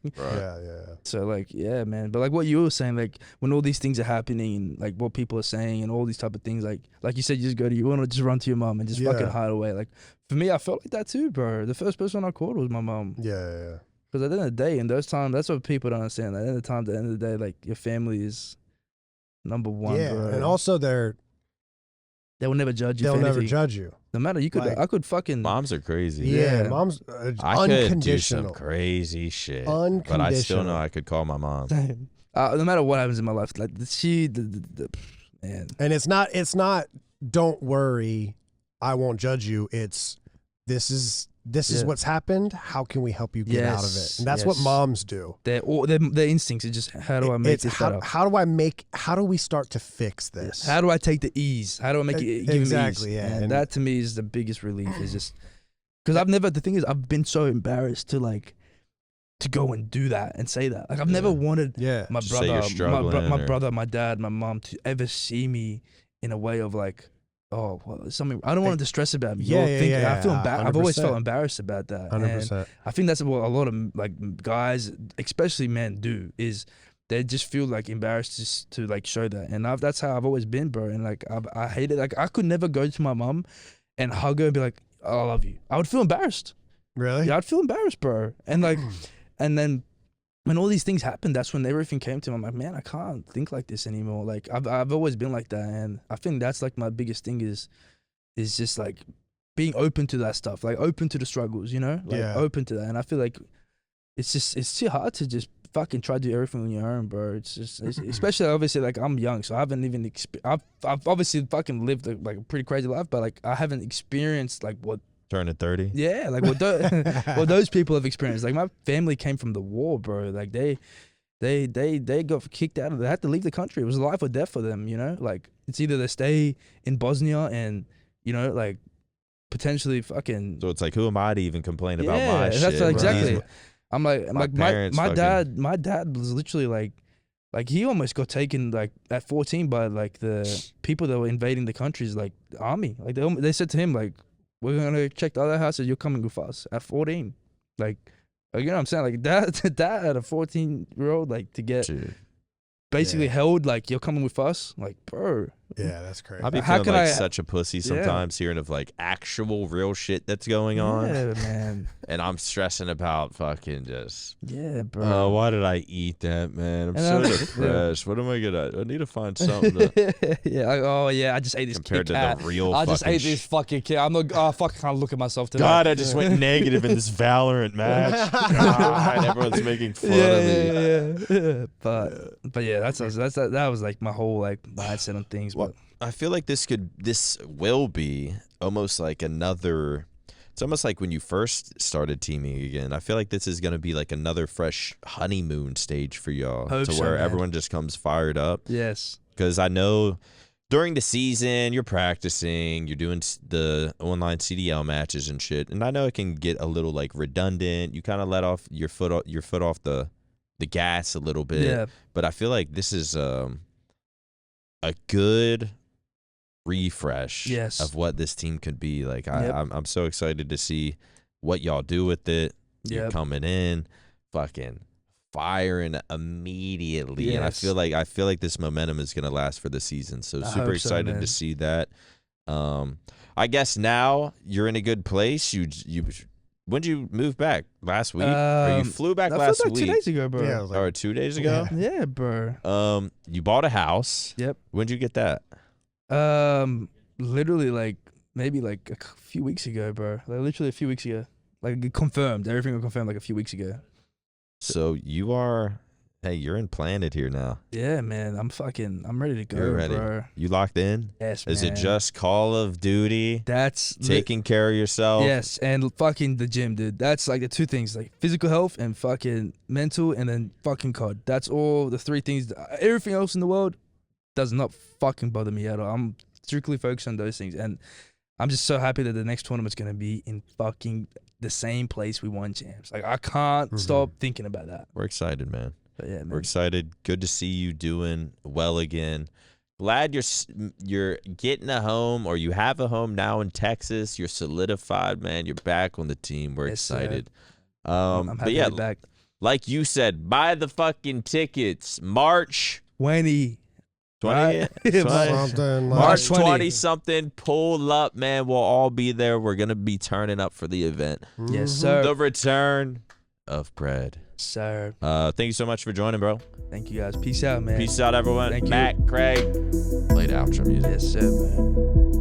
so like yeah man. But like what you were saying, like when all these things are happening and like what people are saying and all these type of things, like you said, you want to just run to your mom and just fucking hide away. Like for me I felt like that too, bro. The first person I called was my mom. Because at the end of the day, in those times, that's what people don't understand. At the end of the day, like your family is number one. Yeah, bro. And also they will never judge you. They'll never judge you. No matter I could fucking. Moms are crazy. Yeah, moms. I could do some crazy shit, but I still know I could call my mom. No matter what happens in my life, like man. And it's not. Don't worry, I won't judge you. It's this is what's happened. How can we help you get out of it? And that's what moms do. Their instincts is just, how do I make this better? How do we start to fix this? How do I take the ease? How do I make it give exactly? Ease? Yeah, and that to me is the biggest relief. Is just because the thing is, I've been so embarrassed to go and do that and say that. Like I've never wanted my brother, my dad, my mom to ever see me in a way of like, oh, well, something I don't want them to stress about me. I feel I've always felt embarrassed about that. 100%. And I think that's what a lot of like guys, especially men, do is they just feel like embarrassed to like show that. And that's how I've always been, bro. And like I hate it. Like I could never go to my mom and hug her and be like, oh, I love you. I would feel embarrassed. Really? Yeah, I'd feel embarrassed, bro. And like, and then when all these things happened, that's when everything came to me. I'm like, man, I can't think like this anymore. Like I've always been like that, and I think that's like my biggest thing is just like being open to that stuff, like open to the struggles, you know, like open to that. And I feel like it's too hard to just fucking try to do everything on your own, bro. It's especially obviously like I'm young, so I haven't even I've obviously fucking lived like a pretty crazy life, but like I haven't experienced like what. Turning 30. Yeah, like what those people have experienced. Like my family came from the war, bro. Like they got kicked out of. They had to leave the country. It was life or death for them. You know, like it's either they stay in Bosnia and you know, like potentially fucking. So it's like, who am I to even complain about my shit? That's exactly. Right. I'm like my dad was literally like he almost got taken like at 14 by like the people that were invading the countries, like the army. Like they said to him like, we're going to check the other houses. You're coming with us at 14. Like, you know what I'm saying? Like, that at a 14-year-old, like, to get basically held, like, you're coming with us. Like, bro, Yeah, that's crazy. I'll be How feeling can like I- such a pussy sometimes hearing of like actual real shit that's going on. Yeah, man. And I'm stressing about fucking just, Yeah, bro. oh, why did I eat that, man? I'm so And depressed. What am I going to, I need to find something to I just ate this compared Kit to Kat. the real I just fucking ate this fucking Kit. I'm not. Oh fuck! I can't look at myself today. God, I just went negative in this Valorant match. God, everyone's making fun of me. yeah. But yeah, that was like my whole like mindset on things. Well, I feel like this will be almost like another. It's almost like when you first started teaming again. I feel like this is gonna be like another fresh honeymoon stage for y'all, Hope to so, where man. everyone just comes fired up. Yes. Because I know during the season you're practicing, you're doing the online CDL matches and shit, and I know it can get a little like redundant. You kind of let off your foot off the gas a little bit. Yeah. But I feel like this is a good refresh Yes. of what this team could be. Like Yep. I'm so excited to see what y'all do with it. You're Yep. coming in, fucking firing immediately, and I Yes. feel like this momentum is gonna last for the season. So I super hope so, excited man. to see that. I guess now you're in a good place. You when did you move back? Last week? Or you flew back I last felt like week? 2 days ago, bro. Yeah, I was like, Or 2 days ago? Yeah, bro. You bought a house. Yep. When'd you get that? Literally like maybe like a few weeks ago, bro. Like literally a few weeks ago. Like it confirmed. Everything was confirmed like a few weeks ago. So you're in Planet here now. Yeah, man. I'm ready to go, You're ready. bro. You locked in? Yes, Is man. it just Call of Duty? That's Taking care of yourself? Yes, and fucking the gym, dude. That's like the two things, like physical health and fucking mental, and then fucking COD. That's all the three things. Everything else in the world does not fucking bother me at all. I'm strictly focused on those things, and I'm just so happy that the next tournament's gonna be in fucking the same place we won champs. Like I can't stop thinking about that. We're excited, man. But yeah, We're man. excited. Good to see you doing well again. Glad you're getting a home, or you have a home now in Texas. You're solidified, man. You're back on the team. We're Yes, sir. excited. I'm But happy yeah, to be back. like you said, buy the fucking tickets. March 20. 20th, something like March 20. 20 something. Pull up, man. We'll all be there. We're gonna be turning up for the event. Yes, Mhm. sir. The return of bread. Sir. Thank you so much for joining, bro. Thank you guys. Peace out, man. Peace out, everyone. Thank you. Matt, Craig, play the outro music. Yes, sir, man.